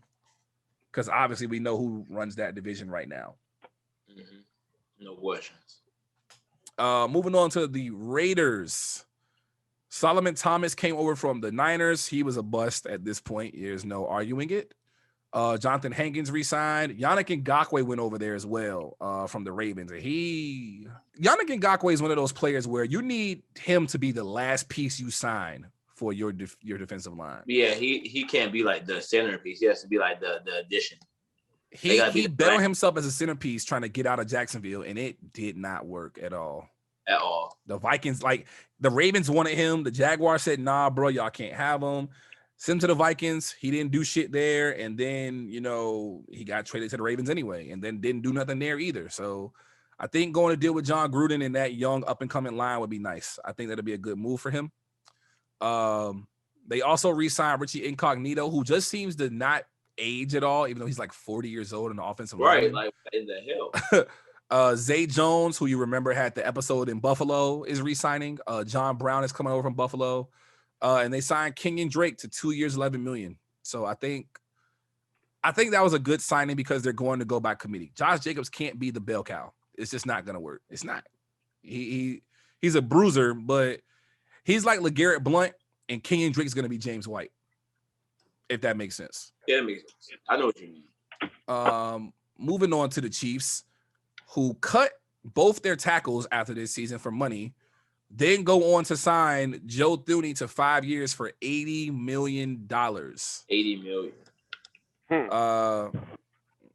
Because obviously we know who runs that division right now. Mm-hmm. No questions. Moving on to the Raiders. Solomon Thomas came over from the Niners. He was a bust at this point. There's no arguing it. Jonathan Hankins re-signed. Yannick Ngakoue went over there as well from the Ravens. And Yannick Ngakoue is one of those players where you need him to be the last piece you sign for your defensive line. Yeah, he can't be like the centerpiece. He has to be like the addition. He bet on himself as a centerpiece trying to get out of Jacksonville, and it did not work at all. At all. The Vikings, the Ravens wanted him. The Jaguars said, nah, bro, y'all can't have him. Send him to the Vikings. He didn't do shit there. And then, he got traded to the Ravens anyway and then didn't do nothing there either. So I think going to deal with John Gruden in that young up-and-coming line would be nice. I think that'll be a good move for him. They also re-signed Richie Incognito, who just seems to not age at all, even though he's like 40 years old in the offensive line. Right, like in the hell. Zay Jones, who you remember had the episode in Buffalo, is re-signing. John Brown is coming over from Buffalo. And they signed Kenyon Drake to 2 years, $11 million. So I think that was a good signing because they're going to go by committee. Josh Jacobs can't be the bell cow. It's just not going to work. It's not. He's a bruiser, but he's like LeGarrette Blount, and Kenyon Drake's going to be James White, if that makes sense. Yeah, that makes sense. I know what you mean. Moving on to the Chiefs, who cut both their tackles after this season for money, then go on to sign Joe Thuney to 5 years for $80 million. $80 million.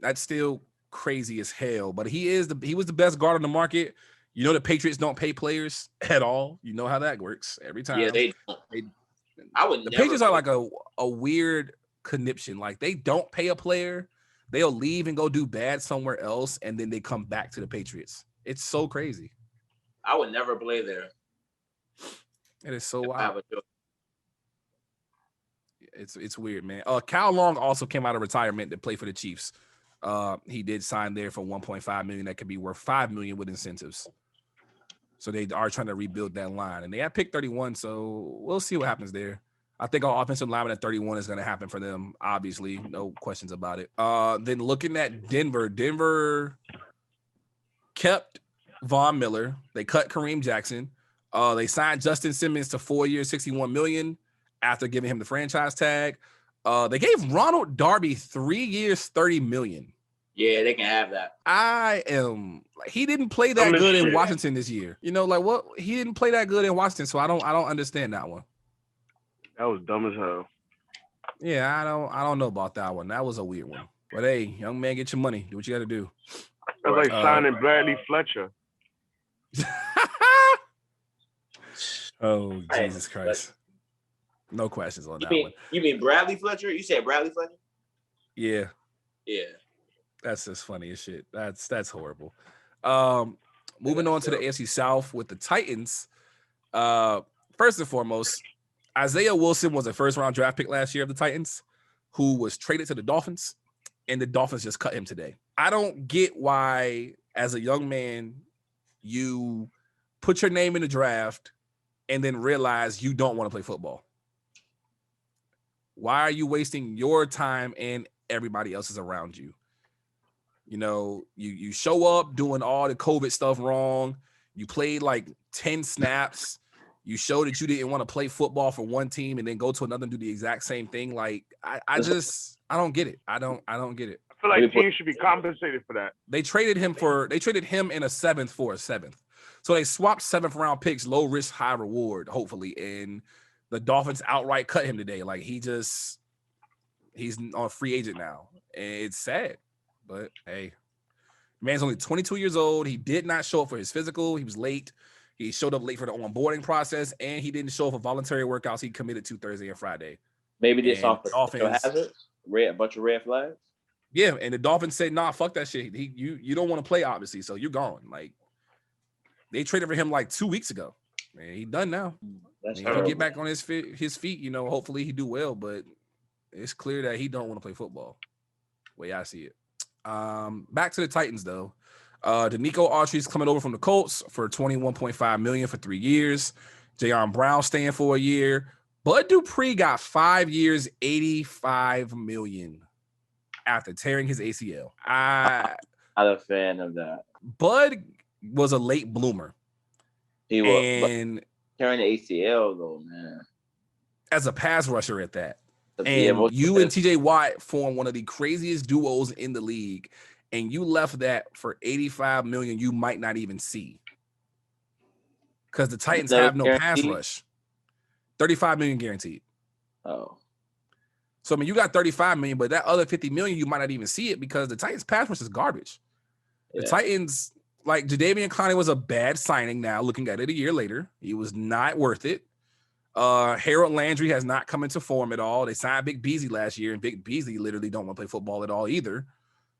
That's still crazy as hell, but he was the best guard on the market. The Patriots don't pay players at all. You know how that works every time. Yeah, they don't. The Patriots are like a weird conniption. Like they don't pay a player. They'll leave and go do bad somewhere else, and then they come back to the Patriots. It's so crazy. I would never play there. It is so wild. It's weird, man. Cal Long also came out of retirement to play for the Chiefs. He did sign there for $1.5 million. That could be worth $5 million with incentives. So they are trying to rebuild that line, and they have pick 31. So we'll see what happens there. I think our offensive lineman at 31 is going to happen for them. Obviously, no questions about it. Then looking at Denver kept Von Miller. They cut Kareem Jackson. They signed Justin Simmons to 4 years, $61 million after giving him the franchise tag. They gave Ronald Darby 3 years, $30 million. Yeah, they can have that. He didn't play that good in Washington this year. What? He didn't play that good in Washington, so I don't understand that one. That was dumb as hell. Yeah, I don't know about that one. That was a weird one. But hey, young man, get your money. Do what you got to do. That's like signing Bradley Fletcher. Oh, Jesus Christ. No questions on that one. You mean Bradley Fletcher? You said Bradley Fletcher? Yeah. Yeah. That's just funny as shit. That's horrible. Moving on to the AFC South with the Titans. First and foremost, Isaiah Wilson was a first-round draft pick last year of the Titans, who was traded to the Dolphins, and the Dolphins just cut him today. I don't get why, as a young man, you put your name in the draft and then realize you don't want to play football. Why are you wasting your time and everybody else's around you? You know, you show up doing all the COVID stuff wrong. You played like 10 snaps. You show that you didn't want to play football for one team and then go to another and do the exact same thing. Like, I don't get it. I don't get it. I feel like teams should be compensated for that. They traded him in a 7th for a 7th. So they swapped 7th round picks, low risk, high reward, hopefully. And the Dolphins outright cut him today. Like, he's on a free agent now. And it's sad. But hey, man's only 22 years old. He did not show up for his physical. He was late. He showed up late for the onboarding process, and he didn't show up for voluntary workouts he committed to Thursday and Friday. Maybe this off the Dolphins hazards, a bunch of red flags. Yeah, and the Dolphins said, "Nah, fuck that shit. You don't want to play, obviously, so you're gone." Like, they traded for him like 2 weeks ago. Man, he done now. He can get back on his feet. You know, hopefully he do well, but it's clear that he don't want to play football. Way I see it. Back to the Titans though. Danico Autry's coming over from the Colts for $21.5 million for 3 years. Jayon Brown staying for a year. Bud Dupree got 5 years, $85 million after tearing his ACL. I'm not a fan of that. Bud was a late bloomer. He was, and tearing the ACL though, man. As a pass rusher at that. And you and TJ Watt formed one of the craziest duos in the league, and you left that for $85 million you might not even see. Because the Titans have no pass rush. $35 million guaranteed. Oh. So I mean, you got $35 million, but that other $50 million you might not even see it because the Titans pass rush is garbage. Yeah. The Titans, like Jadeveon Clowney was a bad signing now, looking at it a year later. He was not worth it. Harold Landry has not come into form at all. They signed Big Beasley last year, and Big Beasley literally don't want to play football at all either.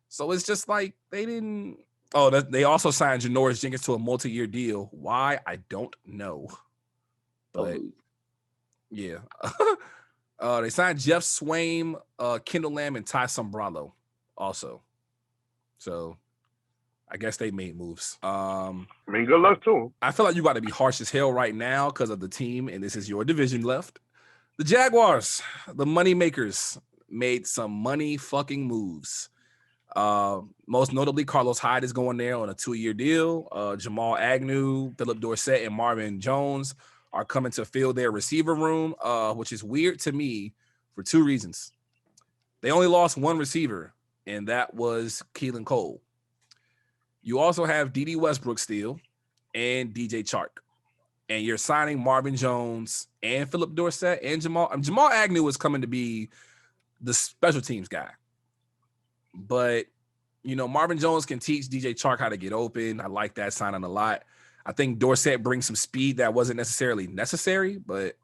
So it's just like they didn't. Oh, they also signed Janoris Jenkins to a multi-year deal. Why? I don't know. But yeah. They signed Jeff Swaim, Kendall Lamb, and Ty Sombralo also. So I guess they made moves. I mean, good luck to them. I feel like you got to be harsh as hell right now because of the team, and this is your division left. The Jaguars, the money makers, made some money fucking moves. Most notably, Carlos Hyde is going there on a 2-year deal. Jamal Agnew, Philip Dorsett, and Marvin Jones are coming to fill their receiver room, which is weird to me for 2 reasons. They only lost one receiver, and that was Keelan Cole. You also have D.D. Westbrook still and DJ Chark. And you're signing Marvin Jones and Philip Dorsett and Jamal. Jamal Agnew is coming to be the special teams guy. But, you know, Marvin Jones can teach DJ Chark how to get open. I like that signing a lot. I think Dorsett brings some speed that wasn't necessarily necessary, but,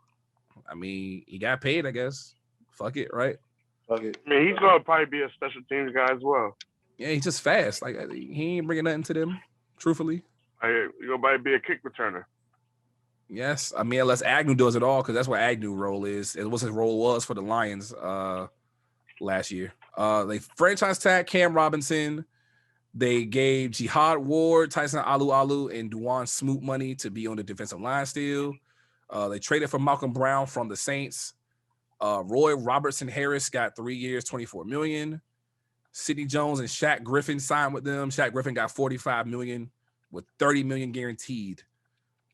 I mean, he got paid, I guess. Fuck it, right? Fuck it. I mean, he's going to probably be a special teams guy as well. Yeah, he's just fast. Like, he ain't bringing nothing to them, truthfully. You're going to be a kick returner. Yes. I mean, unless Agnew does it all, because that's what Agnew's role is. It was his role was for the Lions last year. They franchise tag Cam Robinson. They gave Jihad Ward, Tyson Alu, and Duwan Smoot money to be on the defensive line still. They traded for Malcolm Brown from the Saints. Roy Robertson Harris got 3 years, $24 million. Sidney Jones and Shaq Griffin signed with them. Shaq Griffin got $45 million with $30 million guaranteed.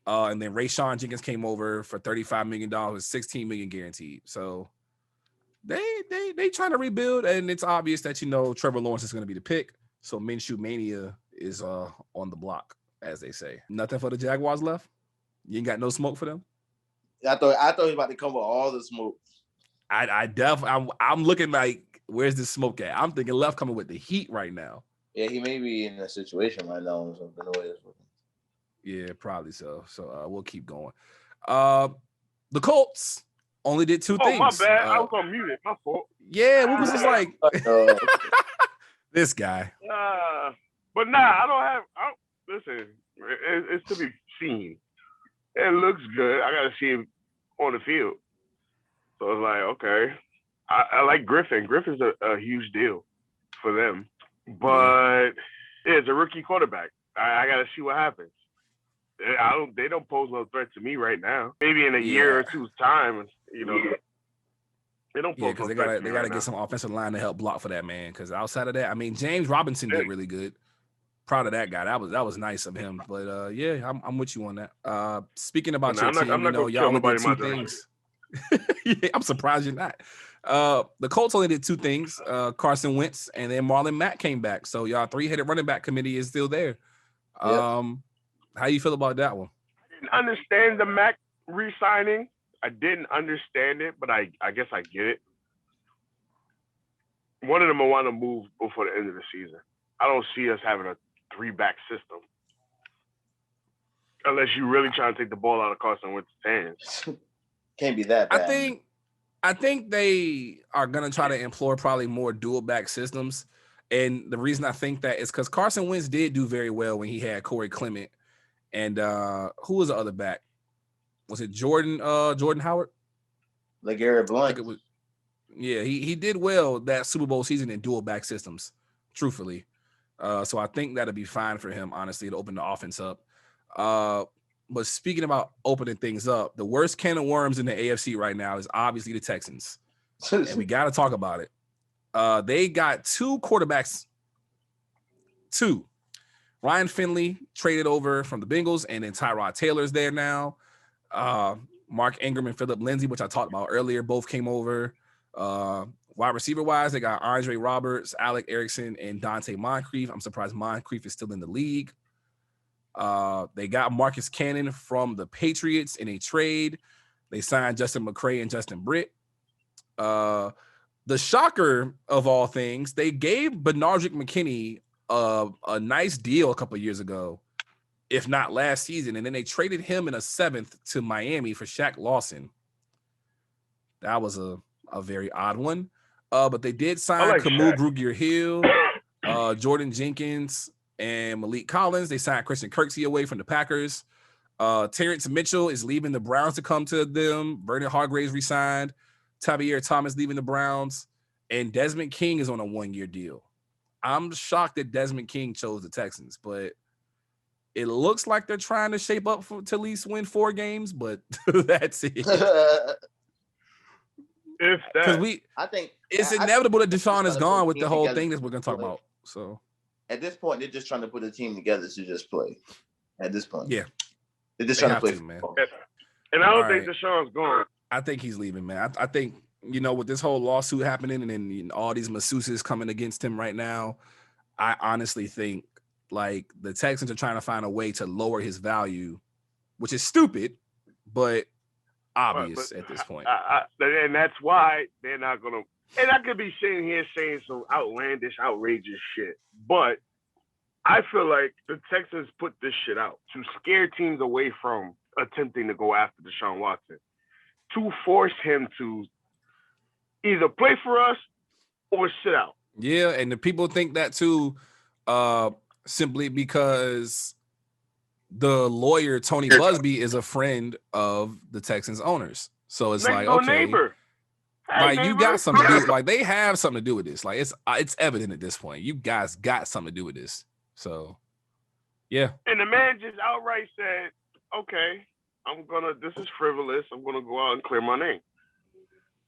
And then Rayshawn Jenkins came over for $35 million with $16 million guaranteed. So they trying to rebuild, and it's obvious that, you know, Trevor Lawrence is going to be the pick. So Minshew Mania is on the block, as they say. Nothing for the Jaguars left? You ain't got no smoke for them? I thought he was about to come with all the smoke. I'm looking like, where's the smoke at? I'm thinking left coming with the heat right now. Yeah, he may be in a situation right now or something. The way it's looking. Yeah, probably so. So we'll keep going. The Colts only did two things. Oh, my bad. I was on mute. My fault. Yeah, we was just like this guy. But I don't have. Listen, it's to be seen. It looks good. I got to see him on the field. So it's like, okay. I like Griffin. Griffin's a huge deal for them. But it's a rookie quarterback. I got to see what happens. They don't pose no threat to me right now. Maybe in a year or two's time, you know. They don't pose no threat to me. They gotta get some offensive line to help block for that man. Because outside of that, I mean, James Robinson did really good. Proud of that guy. That was nice of him. But I'm with you on that. Speaking about your team, y'all only did two things. I'm surprised you're not. The Colts only did two things. Carson Wentz and then Marlon Mack came back. So y'all three-headed running back committee is still there. Yep. How you feel about that one? I didn't understand the Mack re-signing. I didn't understand it, but I guess I get it. One of them will want to move before the end of the season. I don't see us having a three-back system. Unless you really trying to take the ball out of Carson Wentz's hands. Can't be that bad. I think they are going to try to employ probably more dual-back systems. And the reason I think that is because Carson Wentz did do very well when he had Corey Clement. And who was the other back? Was it Jordan Howard? LeGarrette Blount. He did well that Super Bowl season in dual back systems, truthfully. So I think that'll be fine for him, honestly, to open the offense up. But speaking about opening things up, the worst can of worms in the AFC right now is obviously the Texans. And we got to talk about it. They got two quarterbacks. Ryan Finley traded over from the Bengals, and then Tyrod Taylor's there now. Mark Ingram and Phillip Lindsay, which I talked about earlier, both came over. Wide receiver-wise, they got Andre Roberts, Alec Erickson, and Dante Moncrief. I'm surprised Moncrief is still in the league. They got Marcus Cannon from the Patriots in a trade. They signed Justin McCray and Justin Britt. The shocker of all things, they gave Benardrick McKinney a nice deal a couple of years ago, if not last season, and then they traded him in a 7th to Miami for Shaq Lawson. That was a very odd one. But they did sign Kamu Grugier-Hill, Jordan Jenkins, and Malik Collins. They signed Christian Kirksey away from the Packers. Terrence Mitchell is leaving the Browns to come to them. Vernon Hargraves resigned. Tavier Thomas leaving the Browns. And Desmond King is on a 1-year deal. I'm shocked that Desmond King chose the Texans, but it looks like they're trying to shape up to at least win 4 games, but that's it. I think it's inevitable that Deshaun is gone with the whole thing that we're going to talk about. So at this point, they're just trying to put a team together to just play. At this point, yeah, they're just trying to play, man. And I don't think Deshaun's gone. I think he's leaving, man. I think, with this whole lawsuit happening and then all these masseuses coming against him right now, I honestly think like the Texans are trying to find a way to lower his value, which is stupid, but obvious at this point. And that's why they're not going to. And I could be sitting here saying some outlandish, outrageous shit, but I feel like the Texans put this shit out to scare teams away from attempting to go after Deshaun Watson, to force him to either play for us or sit out. Yeah, and the people think that too, simply because the lawyer Tony Busby is a friend of the Texans owners. So it's like, okay, neighbor. Like you got something to do. Like they have something to do with this. Like it's evident at this point. You guys got something to do with this. So, yeah. And the man just outright said, "Okay, this is frivolous. I'm gonna go out and clear my name."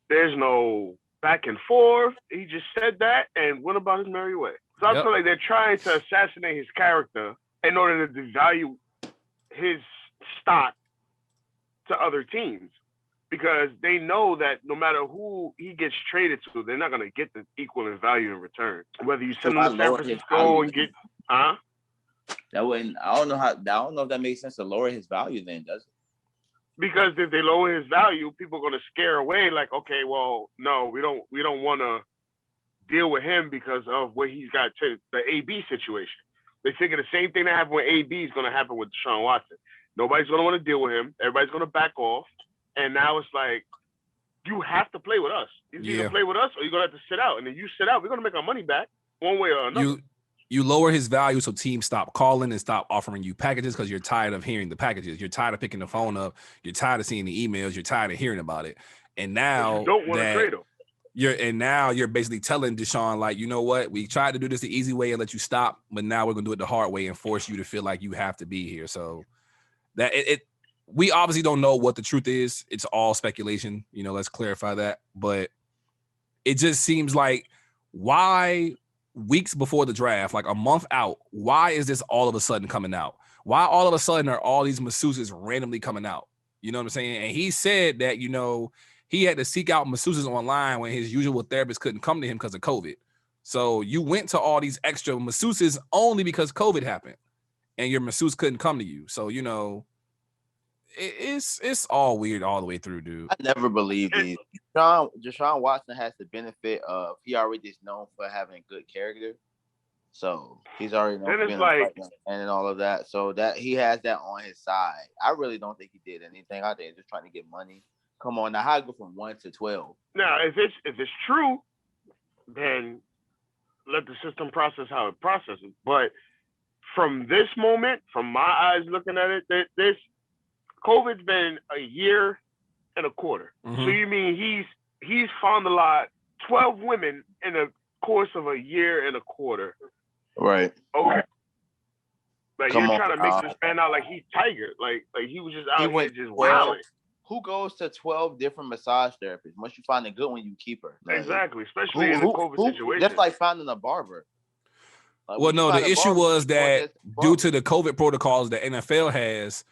There's no back and forth. He just said that and went about his merry way. So I feel like they're trying to assassinate his character in order to devalue his stock to other teams, because they know that no matter who he gets traded to, they're not going to get the equal in value in return. Whether you send him to San Francisco and get, that wouldn't. I don't know if that makes sense to lower his value. Then does it? Because if they lower his value, people are going to scare away. Like, okay, well, no, we don't want to deal with him because of what he's got to the AB situation. They figure the same thing that happened with AB is going to happen with Deshaun Watson. Nobody's going to want to deal with him. Everybody's going to back off. And now it's like, you have to play with us. You either play with us or you're going to have to sit out. And then you sit out, we're going to make our money back one way or another. You lower his value so teams stop calling and stop offering you packages because you're tired of hearing the packages. You're tired of picking the phone up. You're tired of seeing the emails. You're tired of hearing about it. And now you don't want to trade him. You're basically telling Deshaun, like, you know what? We tried to do this the easy way and let you stop, but now we're going to do it the hard way and force you to feel like you have to be here. So that we obviously don't know what the truth is. It's all speculation. Let's clarify that. But it just seems like, why weeks before the draft, like a month out, why is this all of a sudden coming out? Why all of a sudden are all these masseuses randomly coming out? You know what I'm saying? And he said that, he had to seek out masseuses online when his usual therapist couldn't come to him because of COVID. So you went to all these extra masseuses only because COVID happened and your masseuse couldn't come to you. So, it's all weird all the way through, dude. I never believed these. Deshaun Watson has the benefit of he already is known for having good character. So he's already known for being a fighter and all of that. So that he has that on his side. I really don't think he did anything out there just trying to get money. Come on, now how do I go from 1 to 12? Now, if it's true, then let the system process how it processes. But from this moment, from my eyes looking at it, this COVID's been a year and a quarter. Mm-hmm. So you mean he's found a lot, 12 women in the course of a year and a quarter. Right. Okay. Like, you're trying to make this man out like he's Tiger. Like he was just out here just wilding. Who goes to 12 different massage therapists? Once you find a good one, you keep her. Like, exactly, especially in a COVID situation. Just like finding a barber. Well, no, the issue was that due to the COVID protocols the NFL has,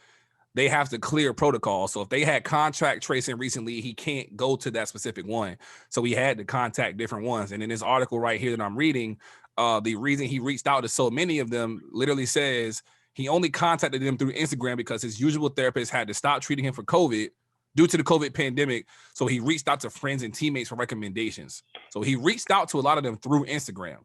they have to clear protocol. So if they had contract tracing recently, he can't go to that specific one. So he had to contact different ones. And in this article right here that I'm reading, the reason he reached out to so many of them literally says he only contacted them through Instagram because his usual therapist had to stop treating him for COVID due to the COVID pandemic. So he reached out to friends and teammates for recommendations. So he reached out to a lot of them through Instagram.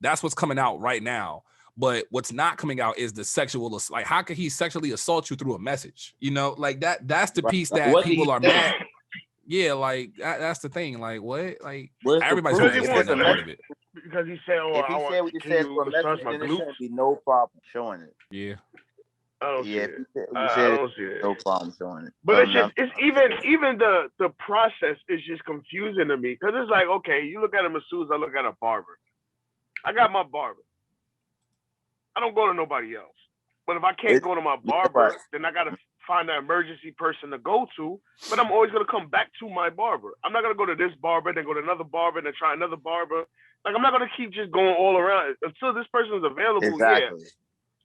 That's what's coming out right now. But what's not coming out is the sexual, like, how could he sexually assault you through a message? Like that's the piece that people are mad. Yeah, like that's the thing. Like, what? Like, everybody's going to understand that part of it. Because he said, if he said what he said for a message, then there shouldn't be no problem showing it. Yeah. I don't see it. I don't see it. No problem showing it. But it's even the process is just confusing to me, because it's like, okay, you look at a masseuse, I look at a barber. I got my barber. I don't go to nobody else. But if I can't go to my barber, then I gotta find an emergency person to go to. But I'm always gonna come back to my barber. I'm not gonna go to this barber, then go to another barber, then try another barber. Like, I'm not gonna keep just going all around until this person is available. Exactly. Yeah.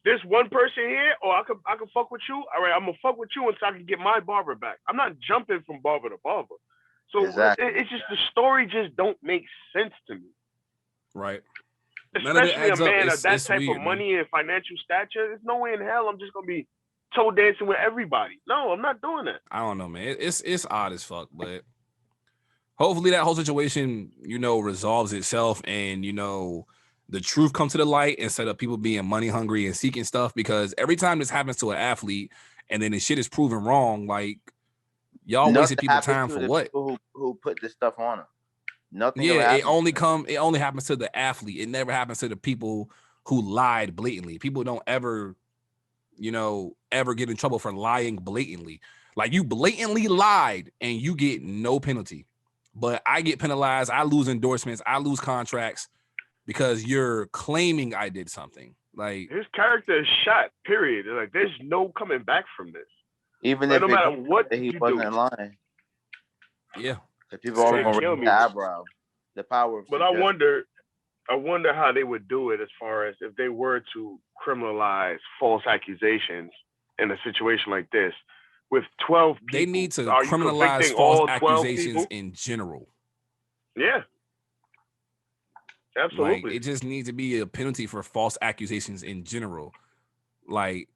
This one person here, I could fuck with you. All right, I'm gonna fuck with you until I can get my barber back. I'm not jumping from barber to barber. So it's just, the story just don't make sense to me. Right. Especially a man of that type of money and financial stature. There's no way in hell I'm just gonna be toe dancing with everybody. No, I'm not doing that. I don't know, man. It's odd as fuck, but hopefully that whole situation, resolves itself, and the truth comes to the light instead of people being money hungry and seeking stuff. Because every time this happens to an athlete and then the shit is proven wrong, like, y'all wasted people's time for what? People who put this stuff on them. Nothing. Yeah, it only happens to the athlete. It never happens to the people who lied blatantly. People don't ever get in trouble for lying blatantly. Like, you blatantly lied and you get no penalty. But I get penalized. I lose endorsements. I lose contracts because you're claiming I did something. Like, his character is shot, period. Like, there's no coming back from this. Even if no matter what he wasn't lying. Yeah. People always gonna raise the eyebrow. The power of But I wonder how they would do it as far as if they were to criminalize false accusations in a situation like this with 12 people. They need to criminalize false accusations in general. Yeah. Absolutely. Like, it just needs to be a penalty for false accusations in general. Like,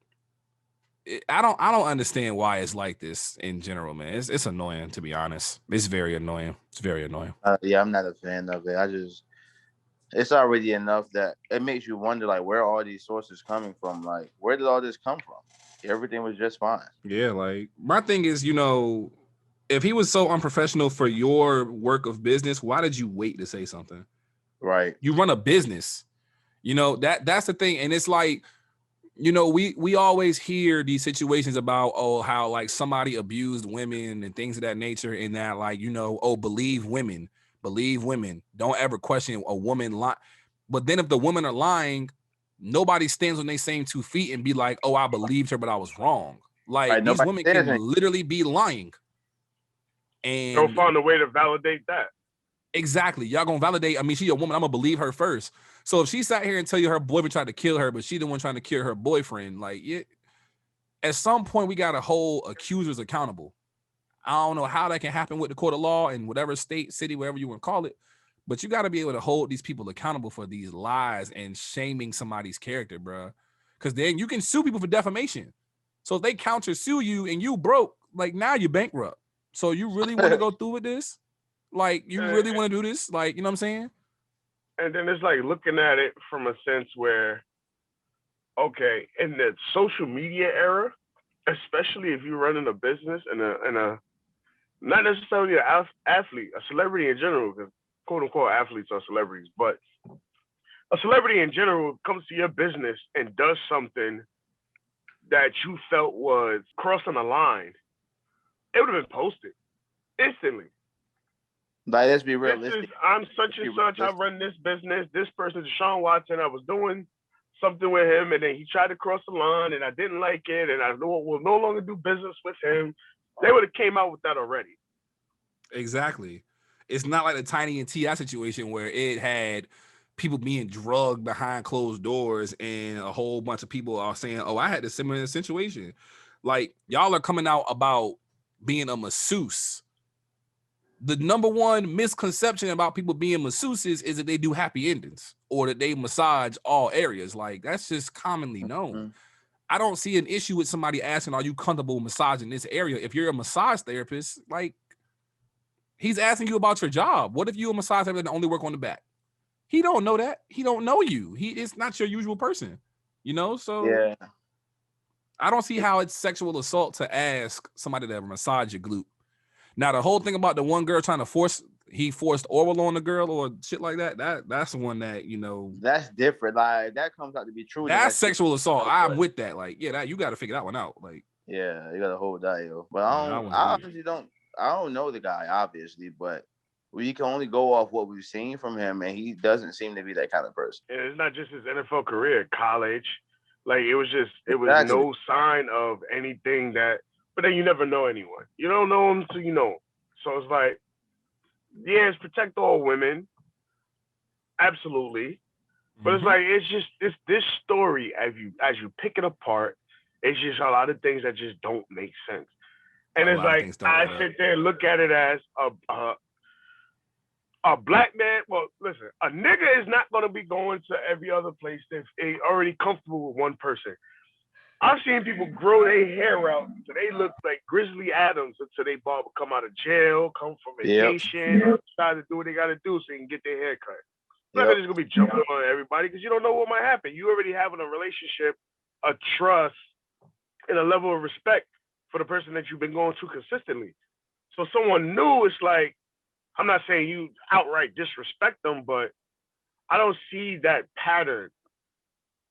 I don't understand why it's like this in general, man. It's annoying, to be honest. It's very annoying. It's very annoying. Yeah, I'm not a fan of it. it's already enough that it makes you wonder, like, where are all these sources coming from? Like, where did all this come from? Everything was just fine. Yeah, like my thing is, if he was so unprofessional for your work of business, why did you wait to say something? Right. You run a business. That's the thing. And it's like, we always hear these situations about, how like somebody abused women and things of that nature, and that like, believe women. Don't ever question a woman lie. But then if the women are lying, nobody stands on their same 2 feet and be like, oh, I believed her, but I was wrong. Like, right, these women can literally be lying. And don't find a way to validate that. Exactly. Y'all gonna validate. I mean, she's a woman. I'm gonna believe her first. So if she sat here and tell you her boyfriend tried to kill her, but she the one trying to kill her boyfriend, like, at some point we gotta hold accusers accountable. I don't know how that can happen with the court of law in whatever state, city, wherever you want to call it, but you got to be able to hold these people accountable for these lies and shaming somebody's character, bro. Because then you can sue people for defamation. So if they counter sue you and you broke, like, now you're bankrupt. So you really want to go through with this? Like, you really want to do this? Like, you know what I'm saying? And then it's like looking at it from a sense where, okay, in the social media era, especially if you're running a business and a not necessarily an athlete, a celebrity in general, because quote unquote athletes are celebrities, but a celebrity in general comes to your business and does something that you felt was crossing a line, it would have been posted instantly. Like, let's be realistic. I'm such and such. I run this business. This person, Deshaun Watson, I was doing something with him, and then he tried to cross the line, and I didn't like it, and I will no longer do business with him. They would have came out with that already. Exactly. It's not like the Tiny and T.I. situation where it had people being drugged behind closed doors and a whole bunch of people are saying, oh, I had a similar situation. Like, y'all are coming out about being a masseuse. The number one misconception about people being masseuses is that they do happy endings or that they massage all areas. Like, that's just commonly known. Mm-hmm. I don't see an issue with somebody asking, are you comfortable massaging this area? If you're a massage therapist, like, he's asking you about your job. What if you're a massage therapist and only work on the back? He don't know that. He don't know you. It's not your usual person, So yeah, I don't see how it's sexual assault to ask somebody to massage your glute. Now, the whole thing about the one girl trying to forced oral on the girl or shit like that's the one that, that's different. Like, that comes out to be true. That's sexual assault. I'm with that. Like, yeah, that you got to figure that one out. Like, yeah, you got to hold that, yo. But I honestly don't know the guy, obviously, but we can only go off what we've seen from him, and he doesn't seem to be that kind of person. And it's not just his NFL career, college. Like, it was no sign of anything that. But then you never know anyone. You don't know them until you know them. So it's like, yeah, it's protect all women. Absolutely. But it's like, it's this story, as you pick it apart, it's just a lot of things that just don't make sense. And it's like, I sit there and look at it as a black man. Well, listen, a nigga is not going to be going to every other place if they already comfortable with one person. I've seen people grow their hair out so they look like Grizzly Adams until they barber come out of jail, come from vacation, try to do what they got to do so they can get their hair cut. Not just going to be jumping on everybody because you don't know what might happen. You already having a relationship, a trust, and a level of respect for the person that you've been going to consistently. So someone new, it's like, I'm not saying you outright disrespect them, but I don't see that pattern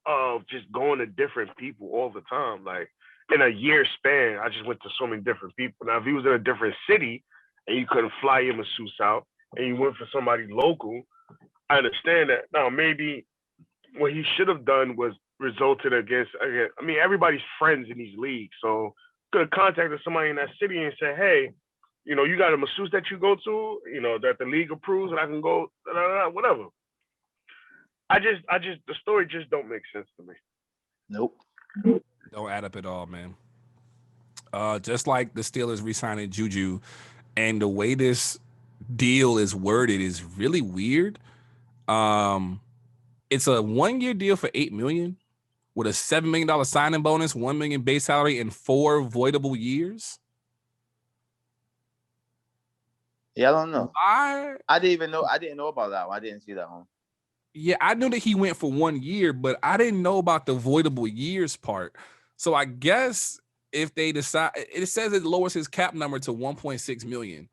of just going to different people all the time. Like, in a year span, I just went to so many different people. Now, if he was in a different city and you couldn't fly your masseuse out and you went for somebody local, I understand that. Now, maybe what he should have done was resulted against, I mean, everybody's friends in these leagues. So could have contacted somebody in that city and said, hey, you got a masseuse that you go to, that the league approves and I can go, whatever. The story just don't make sense to me. Nope. Don't add up at all, man. Just like the Steelers re-signing Juju, and the way this deal is worded is really weird. It's a 1-year deal for $8 million with a $7 million signing bonus, $1 million base salary, and 4 voidable years. Yeah, I don't know. I didn't know about that one. I didn't see that one. Yeah, I knew that he went for 1 year, but I didn't know about the voidable years part. So I guess if they decide, it says it lowers his cap number to 1.6 million.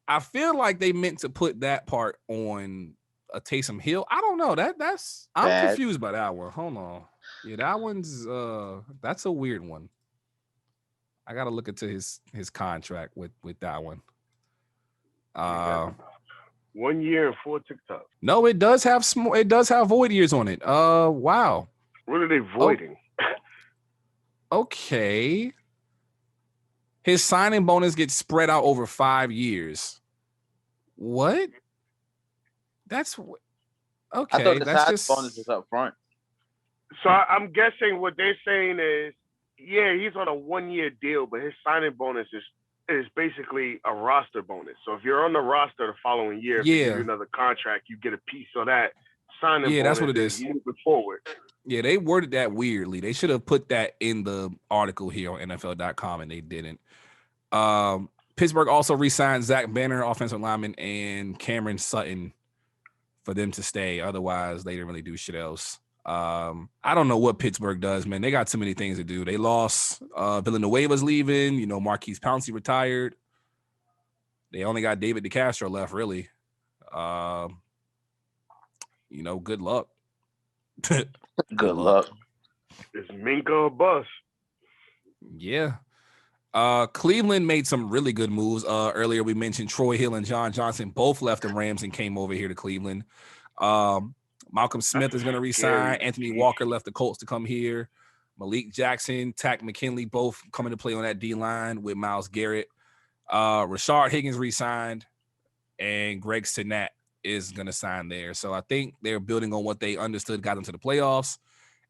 I feel like they meant to put that part on a Taysom Hill. I don't know. I'm Bad. confused by that one. Hold on. Yeah, that one's that's a weird one. I gotta look into his contract with that one. 1 year and 4 TikToks. No, it does have void years on it. Wow. What are they voiding? Okay. His signing bonus gets spread out over 5 years. What? That's okay. I thought the that's signing just bonus was up front. So I'm guessing what they're saying is, yeah, he's on a 1 year deal, but his signing bonus is basically a roster bonus. So if you're on the roster the following year, if they give you another contract, you get a piece of that signing bonus. Yeah, that's what it is. Moving forward. Yeah, they worded that weirdly. They should have put that in the article here on NFL.com, and they didn't. Pittsburgh also re-signed Zach Banner, offensive lineman, and Cameron Sutton for them to stay. Otherwise, they didn't really do shit else. I don't know what Pittsburgh does, man. They got too many things to do. They lost Villanueva's leaving. You know, Marquise Pouncey retired. They only got David DeCastro left, really. You know, good luck. Good luck. It's Minka or bust. Yeah. Cleveland made some really good moves. Earlier we mentioned Troy Hill and John Johnson both left the Rams and came over here to Cleveland. Malcolm Smith is going to resign. Anthony Walker left the Colts to come here. Malik Jackson, Tack McKinley, both coming to play on that D-line with Myles Garrett. Rashard Higgins re-signed, and Greg Sinnett is going to sign there. So I think they're building on what they understood, got them to the playoffs,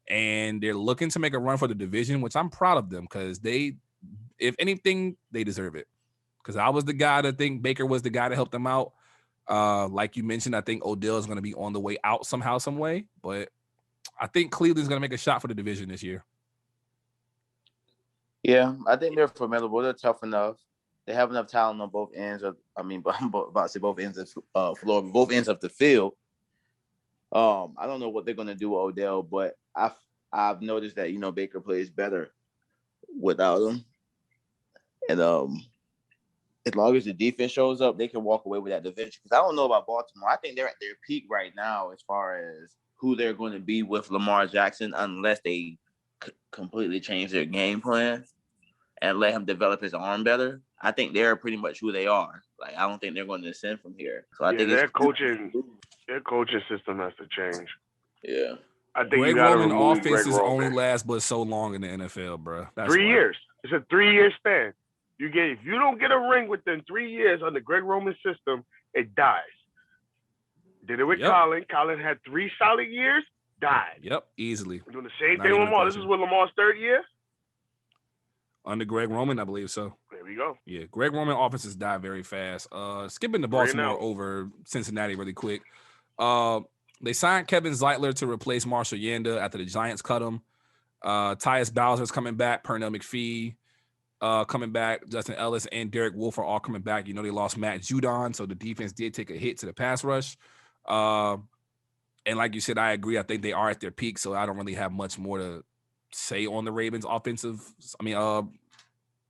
and they're looking to make a run for the division, which I'm proud of them because they, if anything, they deserve it. Because I was the guy to think Baker was the guy to help them out. Like you mentioned, I think Odell is going to be on the way out somehow, some way. But I think Cleveland's going to make a shot for the division this year. Yeah, I think they're formidable. They're tough enough. They have enough talent on both ends of. I'm about to say both ends of floor, both ends of the field. I don't know what they're going to do with Odell, but I've noticed that Baker plays better without him, and as long as the defense shows up, they can walk away with that division. Because I don't know about Baltimore. I think they're at their peak right now as far as who they're going to be with Lamar Jackson, unless they completely change their game plan and let him develop his arm better. I think they're pretty much who they are. Like, I don't think they're going to ascend from here. So I think their coaching system has to change. Yeah. I think Greg Roman offenses only last but so long in the NFL, bro. That's 3 years. It's a 3-year span. If you don't get a ring within 3 years on the Greg Roman system, it dies. Did it with Colin. Colin had 3 solid years, died. Yep, easily. We're doing the same thing with Lamar. This is with Lamar's 3rd year? Under Greg Roman, I believe so. There we go. Yeah, Greg Roman offenses die very fast. Skipping to Baltimore over Cincinnati really quick. They signed Kevin Zeitler to replace Marshall Yanda after the Giants cut him. Tyus Bowser's coming back. Pernell McPhee coming back. Justin Ellis and Derek Wolfe are all coming back. They lost Matt Judon, so the defense did take a hit to the pass rush. And like you said, I agree. I think they are at their peak, so I don't really have much more to say on the Ravens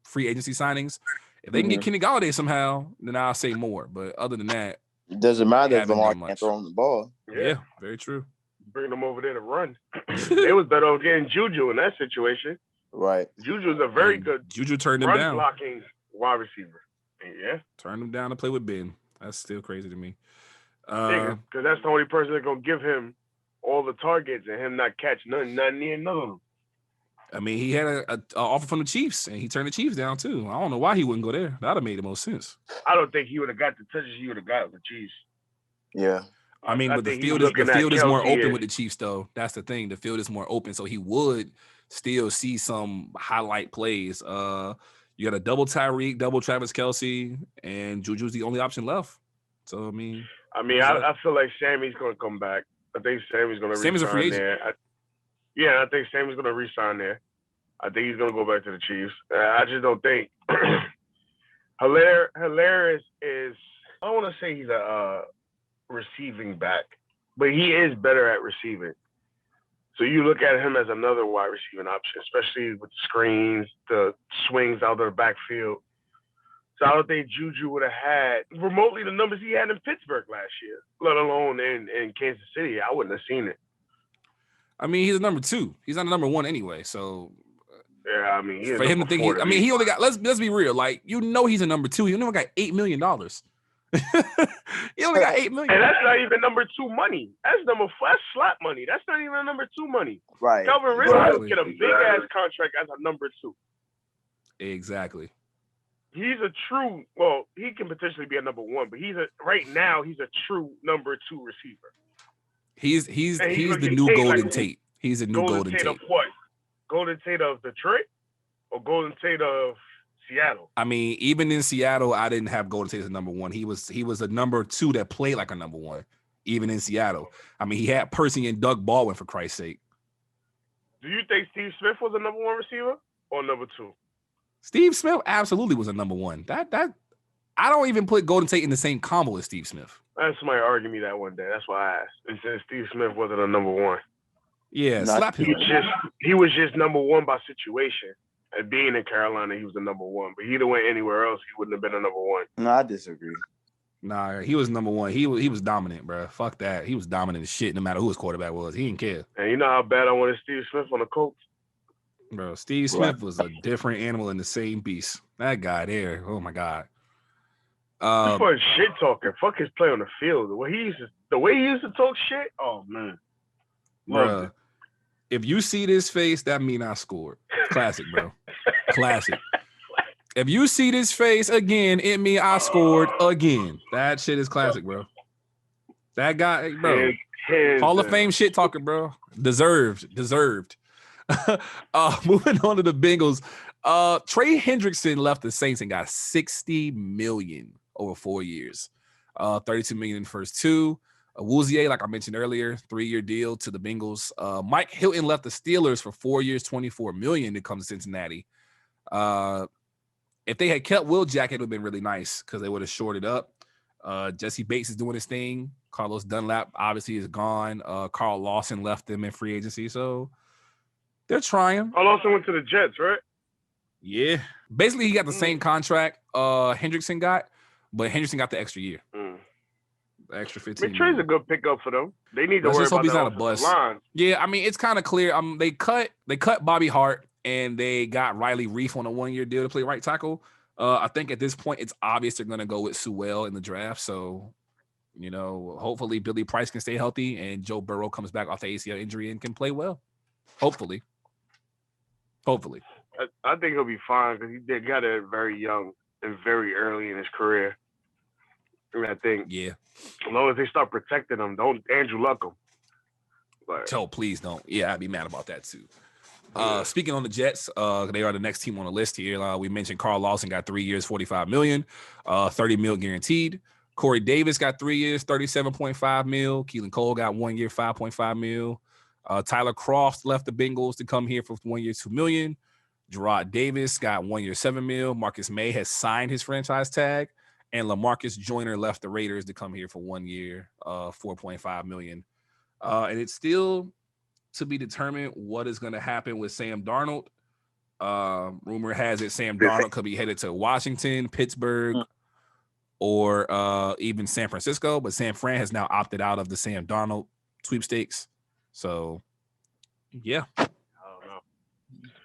free agency signings. If they can get Kenny Golladay somehow, then I'll say more. But other than that, it doesn't matter if Lamar can't throw him the ball. Yeah, very true. Bring them over there to run. They was better off getting Juju in that situation. Right. Juju's a very good Juju turned him down. Blocking wide receiver. Yeah. Turned him down to play with Ben. That's still crazy to me. Because that's the only person that's gonna give him all the targets and him not catch not near none of them. I mean, he had an offer from the Chiefs, and he turned the Chiefs down too. I don't know why he wouldn't go there. That'd have made the most sense. I don't think he would have got the touches he would have got with the Chiefs. Yeah. I mean, but the field is more open with the Chiefs, though. That's the thing. The field is more open, so he would still see some highlight plays. You got a double Tyreek, double Travis Kelce, and Juju's the only option left. So I mean, I feel like Sammy's going to come back. I think Sammy's going to resign. Sammy's a free agent. I think Sammy's going to resign there. I think he's going to go back to the Chiefs. I just don't think. Hilarious is, I don't want to say he's a receiving back, but he is better at receiving. So you look at him as another wide receiving option, especially with the screens, the swings out of the backfield. So I don't think Juju would have had remotely the numbers he had in Pittsburgh last year, let alone in Kansas City. I wouldn't have seen it. I mean, he's a number 2. He's not a number 1 anyway. So yeah, I mean, for him to think, he only got. Let's be real. Like he's a number 2. He only got $8 million. He only got $8 million, and that's not even number 2 money. That's slot money. That's not even a number 2 money. Right. Calvin Ridley will get a big ass contract as a number 2. Exactly. He's a true. Well, he can potentially be a number 1, but right now he's a true number 2 receiver. He's the new Golden Tate. He's a new Golden Tate. Of what? Golden Tate of Detroit or Golden Tate of Seattle? I mean, even in Seattle, I didn't have Golden Tate as a number 1. He was a number 2 that played like a number 1, even in Seattle. I mean, he had Percy and Doug Baldwin, for Christ's sake. Do you think Steve Smith was a number 1 receiver or number 2? Steve Smith absolutely was a number 1. That I don't even put Golden Tate in the same combo as Steve Smith. I had somebody argue me that one day. That's why I asked. They said Steve Smith wasn't a number 1. Yeah, slap him. He was just number 1 by situation. And being in Carolina, he was the number 1. But he'd have went anywhere else, he wouldn't have been a number 1. No, I disagree. Nah, he was number 1. He was dominant, bro. Fuck that. He was dominant as shit no matter who his quarterback was. He didn't care. And you know how bad I wanted Steve Smith on the Colts? Bro, Steve Smith was a different animal in the same beast. That guy there, oh my God. For shit talking, fuck his play on the field. The way he used to talk shit, oh man. Bro, if you see this face, that mean I scored. Classic, bro. Classic. If you see this face again, it mean I scored again. That shit is classic, bro. That guy, bro. Hall of Fame shit talker, bro. Deserved. Moving on to the Bengals. Trey Hendrickson left the Saints and got $60 million over 4 years. $32 million in the first 2. Woozier, like I mentioned earlier, 3-year deal to the Bengals. Mike Hilton left the Steelers for 4 years, $24 million to come to Cincinnati. If they had kept Will Jack, it would have been really nice because they would have shorted up. Jesse Bates is doing his thing. Carlos Dunlap obviously is gone. Carl Lawson left them in free agency, so they're trying. Carl Lawson went to the Jets, right? Yeah. Basically, he got the same contract Hendrickson got, but Hendrickson got the extra year. The extra 15. Trey's a good pickup for them. They need to Let's worry just hope about he's that not a bust. line. Yeah, I mean, it's kind of clear. They cut Bobby Hart and they got Riley Reef on a 1-year deal to play right tackle. I think at this point, it's obvious they're going to go with Sewell in the draft. So, hopefully Billy Price can stay healthy and Joe Burrow comes back off the ACL injury and can play well. Hopefully. I think he'll be fine because he got it very young and very early in his career. And I think, yeah, as long as they start protecting him, don't Andrew Luck him. Please don't. Yeah, I'd be mad about that too. Speaking on the Jets, they are the next team on the list here. We mentioned Carl Lawson got 3 years, $45 million, $30 million guaranteed. Corey Davis got 3 years, $37.5 million. Keelan Cole got 1 year, $5.5 million. Tyler Croft left the Bengals to come here for 1 year, $2 million. Gerard Davis got 1 year, $7 million. Marcus May has signed his franchise tag. And LaMarcus Joyner left the Raiders to come here for 1 year, $4.5 million. And it's still to be determined what is going to happen with Sam Darnold. Rumor has it Sam Darnold could be headed to Washington, Pittsburgh, or even San Francisco. But San Fran has now opted out of the Sam Darnold sweepstakes. So, yeah. I don't know.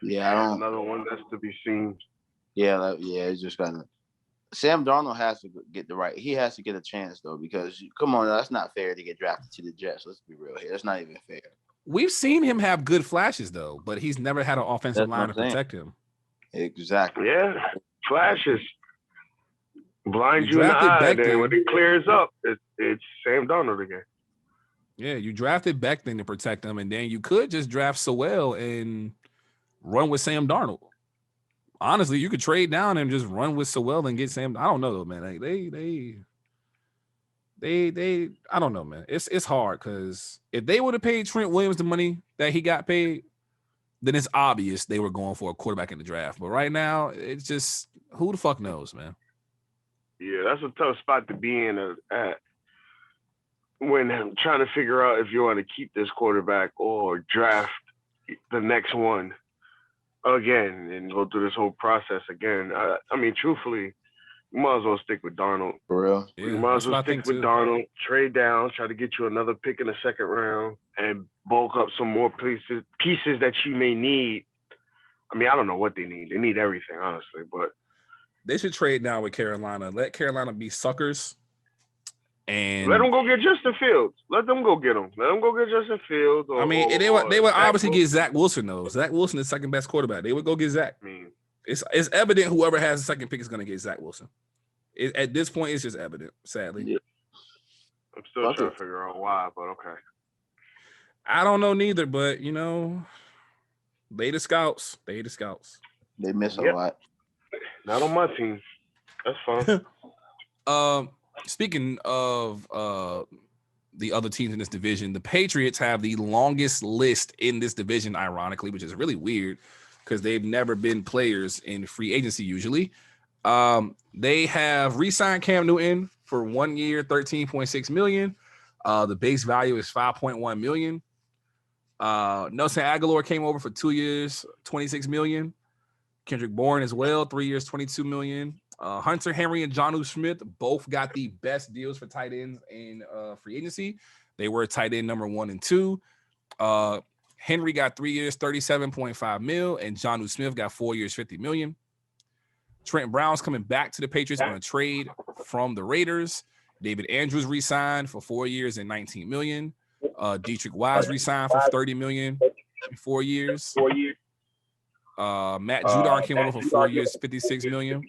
Yeah, another one that's to be seen. Yeah, it's just kind of. Sam Darnold has to get he has to get a chance though, because come on, that's not fair to get drafted to the Jets. Let's be real here. That's not even fair. We've seen him have good flashes though, but he's never had an offensive line to protect him. Exactly. Yeah, flashes blind you in the eye. Then when it clears up, it's Sam Darnold again. Yeah, you drafted Becton to protect him, and then you could just draft Sewell and run with Sam Darnold. Honestly, you could trade down and just run with Sewell and get Sam. I don't know though, man. Like they I don't know, man. It's hard because if they would have paid Trent Williams the money that he got paid, then it's obvious they were going for a quarterback in the draft. But right now, it's just who the fuck knows, man. Yeah, that's a tough spot to be in. when I'm trying to figure out if you want to keep this quarterback or draft the next one again and go through this whole process again. I mean, truthfully, you might as well stick with Darnold. For real. Yeah, You might as that's what well I stick think with too. Darnold, trade down, try to get you another pick in the second round, and bulk up some more pieces that you may need. I mean, I don't know what they need. They need everything, honestly, but They should trade now with Carolina. Let Carolina be suckers. And let them go get Justin Fields. Let them go get him. Let them go get Justin Fields. I mean, they would obviously get Zach Wilson though. Zach Wilson is the second best quarterback. They would go get Zach. I mean, It's evident whoever has the second pick is going to get Zach Wilson. At this point, it's just evident. Sadly, Yeah. I'm still trying to figure out why, but okay. I don't know neither. But they the scouts. They miss a lot. Not on my team. That's fine. Speaking of the other teams in this division, the Patriots have the longest list in this division, ironically, which is really weird because they've never been players in free agency usually. They have re-signed Cam Newton for 1 year, $13.6 million. The base value is $5.1 million. Nelson Aguilar came over for 2 years, $26 million. Kendrick Bourne as well, 3 years, $22 million. Hunter Henry and Jonnu Smith both got the best deals for tight ends in free agency. They were tight end number 1 and 2. Henry got 3 years, $37.5 million, and Jonnu Smith got 4 years, $50 million. Trent Brown's coming back to the Patriots on a trade from the Raiders. David Andrews re-signed for 4 years and $19 million. Dietrich Wise re-signed for $30 million in 4 years. Matt Judon came over for 4 years, $56 million.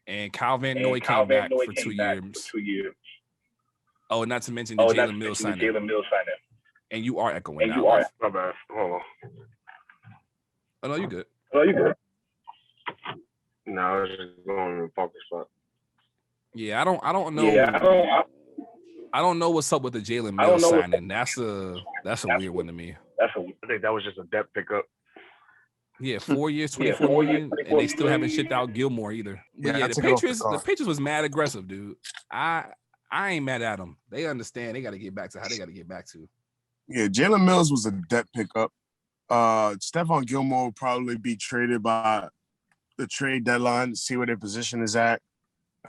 And Kyle Van Noy came back for 2 years. Oh, and not to mention the Jalen Mills signing. And you are echoing now. My bad. Hold on. Oh, no, you good. No, I was just going in the pocket spot. Yeah, I don't know. I don't know what's up with the Jalen Mills signing. That's a weird one to me. I think that was just a depth pickup. Yeah, 4 years, $24 million, and they still haven't shipped out Gilmore either. But yeah, the Patriots was mad aggressive, dude. I ain't mad at them. They understand they got to get back to how they got to get back to. Yeah, Jalen Mills was a depth pickup. Stephon Gilmore will probably be traded by the trade deadline to see where their position is at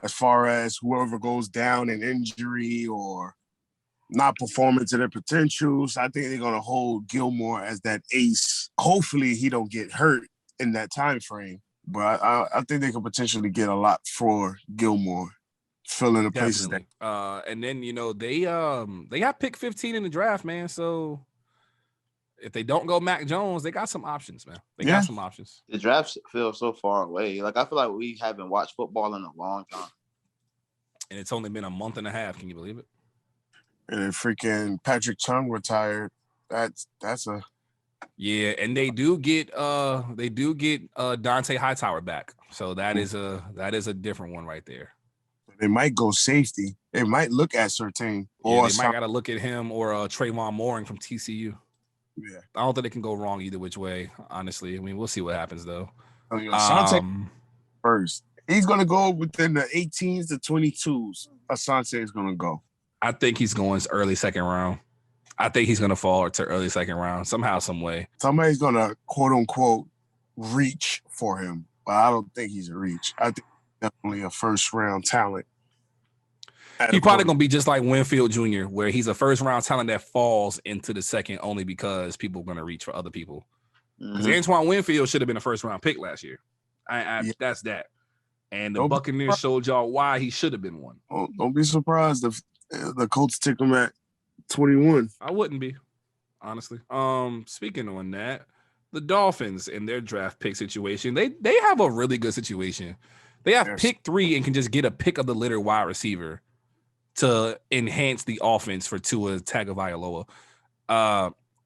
as far as whoever goes down in injury or not performing to their potentials. I think they're going to hold Gilmore as that ace. Hopefully he don't get hurt in that time frame. But I think they could potentially get a lot for Gilmore, filling the places that. And then they got pick 15 in the draft, man. So if they don't go Mac Jones, they got some options, man. They got some options. The draft feels so far away. Like I feel like we haven't watched football in a long time. And it's only been a month and a half. Can you believe it? And freaking Patrick Chung retired. That's a and they do get Dante Hightower back. So that is a different one right there. They might go safety. They might look at Surtain. Or they might gotta look at him or Trayvon Mooring from TCU. Yeah. I don't think they can go wrong either which way, honestly. I mean, we'll see what happens though. Asante first. He's gonna go within the 18s to 22s. Asante is gonna go. I think he's going early second round. I think he's going to fall to early second round somehow, some way. Somebody's going to, quote unquote, reach for him. But I don't think he's a reach. I think he's definitely a first round talent. He's probably going to be just like Winfield Jr., where he's a first round talent that falls into the second only because people are going to reach for other people. Because Antoine Winfield should have been a first round pick last year. That's that. And the Buccaneers showed y'all why he should have been one. Oh, don't be surprised if the Colts took him at 21. I wouldn't be, honestly. Speaking on that, the Dolphins in their draft pick situation, they have a really good situation. They have pick 3 and can just get a pick of the litter wide receiver to enhance the offense for Tua Tagovailoa.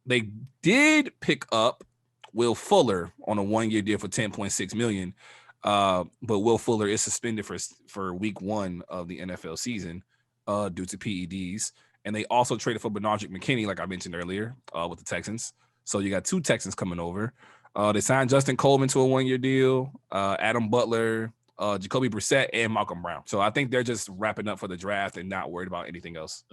They did pick up Will Fuller on a 1 year deal for $10.6 million. But Will Fuller is suspended for week 1 of the NFL season. Due to PEDs, and they also traded for Benardrick McKinney, like I mentioned earlier, with the Texans. So you got 2 Texans coming over. They signed Justin Coleman to a 1 year deal, Adam Butler, Jacoby Brissett, and Malcolm Brown. So I think they're just wrapping up for the draft and not worried about anything else.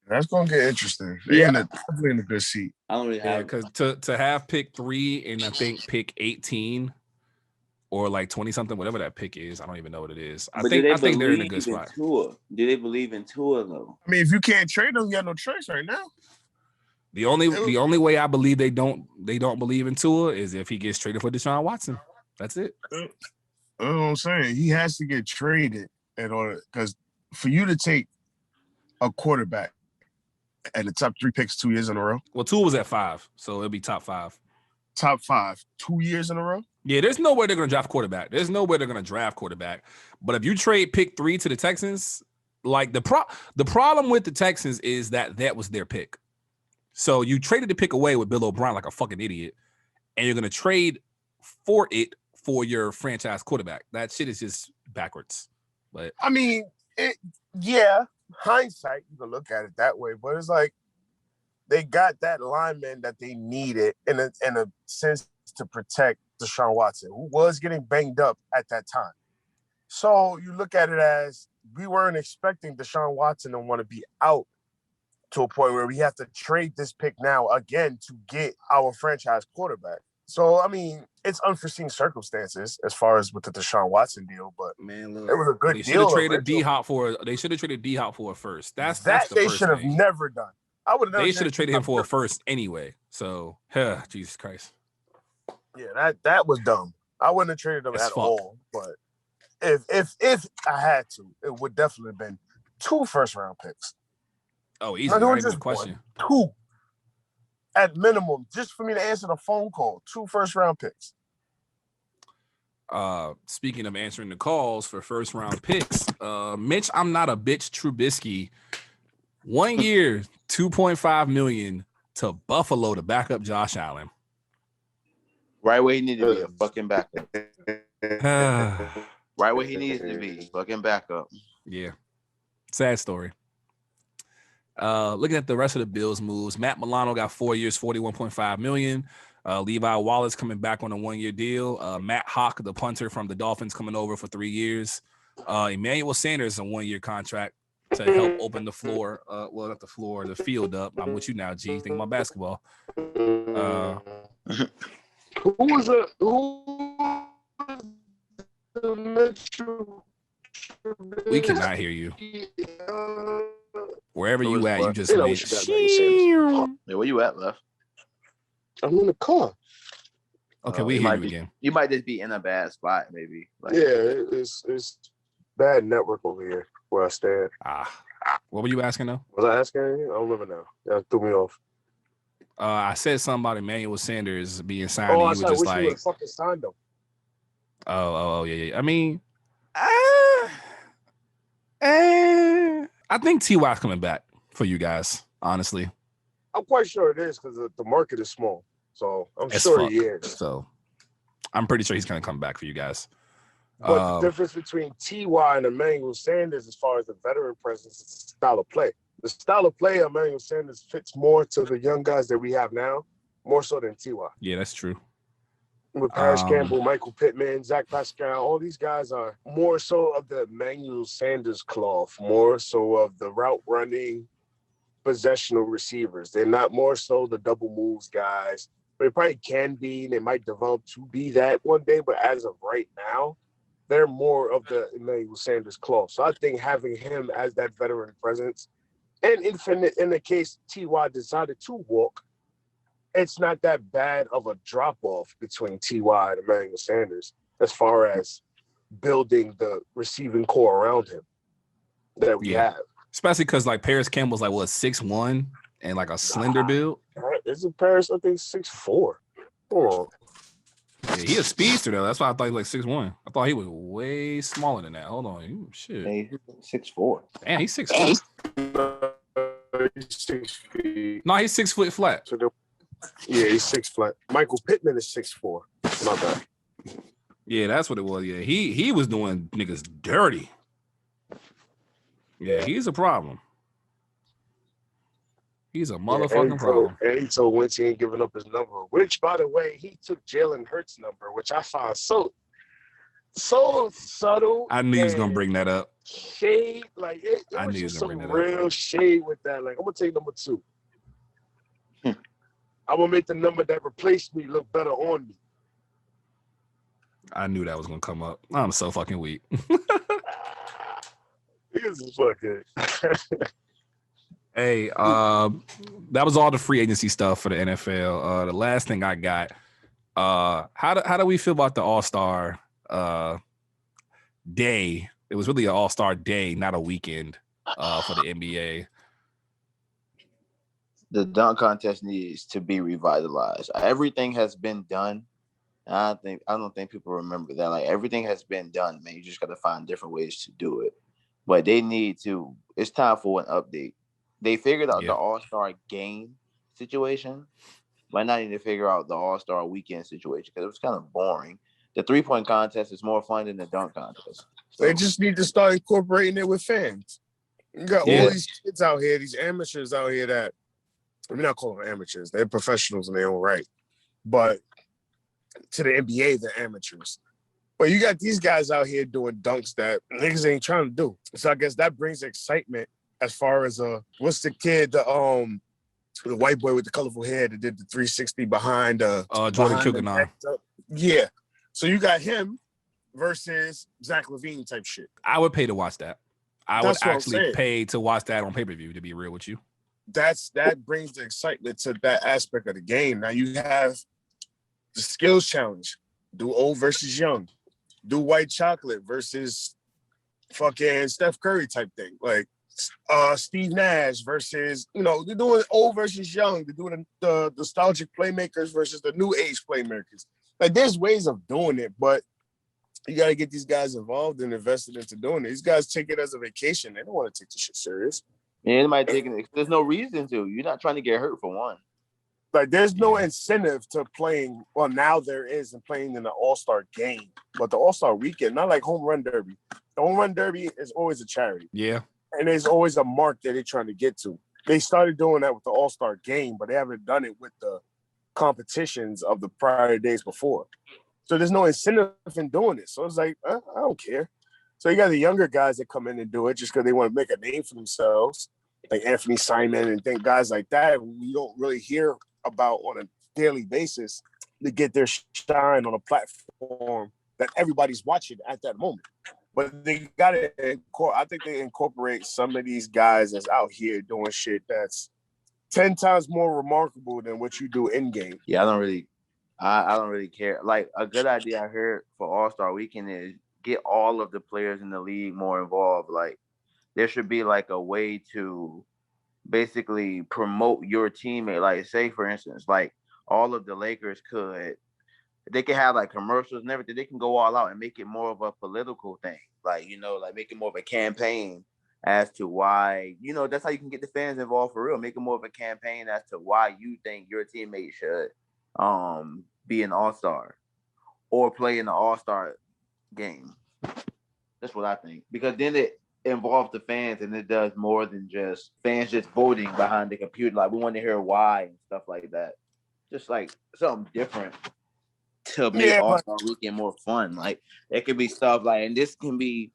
That's gonna get interesting. They're definitely in a good seat. I don't really have because to have pick 3 and I think pick 18 or like 20 something, whatever that pick is, I don't even know what it is. I think they're in a good spot. Do they believe in Tua though? I mean, if you can't trade them, you got no choice right now. The only way I believe they don't believe in Tua is if he gets traded for Deshaun Watson. That's it. That's what I'm saying. He has to get traded in order, because for you to take a quarterback and the top 3 picks 2 years in a row. Well, Tua was at 5, so it'll be top 5. Top 5, 2 years in a row? Yeah, there's no way they're going to draft quarterback. There's no way they're going to draft quarterback. But if you trade pick 3 to the Texans, like the problem with the Texans is that was their pick. So you traded the pick away with Bill O'Brien like a fucking idiot, and you're going to trade for it for your franchise quarterback. That shit is just backwards. But I mean, hindsight, you can look at it that way, but it's like they got that lineman that they needed in a sense to protect Deshaun Watson, who was getting banged up at that time. So you look at it as we weren't expecting Deshaun Watson to want to be out to a point where we have to trade this pick now again to get our franchise quarterback. So, I mean, it's unforeseen circumstances as far as with the Deshaun Watson deal, but man, look, it was a good deal. They should have traded D-Hop for a first. That's the they first should have thing. Never done. They should have traded him for a first anyway. So, Jesus Christ. Yeah, that was dumb. I wouldn't have traded him at all. But if I had to, it would definitely have been 2 first-round picks. Oh, easy. Not even a question. 2. At minimum, just for me to answer the phone call, 2 first-round picks. Speaking of answering the calls for first-round picks, Mitch, I'm not a bitch Trubisky. 1 year, $2.5 million to Buffalo to back up Josh Allen. Right where he needed to be, a fucking backup. Right where he needs to be, fucking backup. Yeah. Sad story. Looking at the rest of the Bills moves, Matt Milano got 4 years, $41.5 million. Levi Wallace coming back on a 1-year deal. Matt Hawk, the punter from the Dolphins, coming over for 3 years. Emmanuel Sanders, a 1-year contract to help open the floor. Well, not the floor, the field up. I'm with you now, G. Think about basketball. Who was the Metro? We cannot hear you. Wherever you at, you just made. Yeah, where you at, left? I'm in the car. Okay, we hear you again. You might just be in a bad spot, maybe. Like, yeah, it's bad network over here where I stand. What were you asking though? Was I asking anything? I don't remember now. That threw me off. I said something about Emmanuel Sanders being signed. Oh, and you were just like, fucking signed him. Oh, yeah. I mean, I think T.Y.'s coming back for you guys, honestly. I'm quite sure it is because the market is small. So I'm sure he is. So I'm pretty sure he's going to come back for you guys. But the difference between T.Y. and Emmanuel Sanders as far as the veteran presence is the style of play. The style of play of Emmanuel Sanders fits more to the young guys that we have now, more so than T.Y. Yeah, that's true. With Paris Campbell, Michael Pittman, Zach Pascal, all these guys are more so of the Emmanuel Sanders cloth, more so of the route running, possessional receivers. They're not more so the double moves guys. They probably can be, they might develop to be that one day, but as of right now, they're more of the Emmanuel Sanders cloth. So I think having him as that veteran presence, and in the case T.Y. decided to walk, it's not that bad of a drop-off between T.Y. and Emmanuel Sanders as far as building the receiving core around him that we have. Especially because, like, Paris Campbell's, like, what, 6'1", and, like, a slender build? Isn't Paris, I think, 6'4"? Oh. Yeah, he a speedster, though. That's why I thought he was, like, 6'1". I thought he was way smaller than that. Hold on. Shit. Hey, 6'4". Damn, he's 6'4". He's 6 feet. No, he's 6 foot flat. So yeah, he's 6 flat. Michael Pittman is 6'4". My bad. Yeah, that's what it was. Yeah, he was doing niggas dirty. Yeah, he's a problem. He's a motherfucking problem. And he told Wentz he ain't giving up his number, which, by the way, he took Jalen Hurts' number, which I found so subtle. I knew he was going to bring that up. shade. Like it I was knew you just was gonna some bring that up. real shade with that. Like I'm gonna take number 2. I'm gonna make the number that replaced me look better on me. I knew that was gonna come up. I'm so fucking weak. This is fucking. Hey, that was all the free agency stuff for the NFL. The last thing I got, how do we feel about the All-Star day? It was really an All-Star day, not a weekend for the NBA. The dunk contest needs to be revitalized. Everything has been done. I don't think people remember that. Like everything has been done, man. You just got to find different ways to do it. But they need to. It's time for an update. They figured out the All-Star game situation, but now they need to figure out the All-Star weekend situation because it was kind of boring. The 3-point contest is more fun than the dunk contest. So, they just need to start incorporating it with fans. You got all these kids out here, these amateurs out here that we're not calling them amateurs. They're professionals in their own right. But to the NBA, they're amateurs. But you got these guys out here doing dunks that niggas ain't trying to do. So I guess that brings excitement as far as what's the kid, the white boy with the colorful hair that did the 360 behind Jordan Kilganon. Yeah. So you got him versus Zach LaVine type shit. I would pay to watch that. I would actually pay to watch that on pay-per-view, to be real with you. That brings the excitement to that aspect of the game. Now you have the skills challenge. Do old versus young. Do white chocolate versus fucking Steph Curry type thing. Like Steve Nash versus, they're doing old versus young. They're doing the nostalgic playmakers versus the new age playmakers. Like there's ways of doing it, but you got to get these guys involved and invested into doing it. These guys take it as a vacation. They don't want to take this shit serious. Yeah, there's no reason to. You're not trying to get hurt for one. Like there's no incentive to playing. Well, now there is in playing in the All-Star game, but the All-Star weekend, not like home run derby. The home run derby is always a charity. Yeah. And there's always a mark that they're trying to get to. They started doing that with the All-Star game, but they haven't done it with the competitions of the prior days before. So there's no incentive in doing it. So it's like, I don't care. So you got the younger guys that come in and do it just because they want to make a name for themselves, like Anthony Simon and guys like that we don't really hear about on a daily basis to get their shine on a platform that everybody's watching at that moment. But they got to, I think they incorporate some of these guys that's out here doing shit that's 10 times more remarkable than what you do in game. Yeah, I don't really care. Like a good idea I heard for All-Star Weekend is get all of the players in the league more involved. Like there should be like a way to basically promote your teammate. Like say for instance, like all of the Lakers they can have like commercials and everything. They can go all out and make it more of a political thing. Like, like make it more of a campaign as to why, that's how you can get the fans involved for real. Make it more of a campaign as to why you think your teammate should be an all-star or play in the all-star game. That's what I think. Because then it involves the fans and it does more than just fans just voting behind the computer. Like we want to hear why and stuff like that. Just like something different to make All-Star Weekend more fun. Like it could be stuff like, and this can be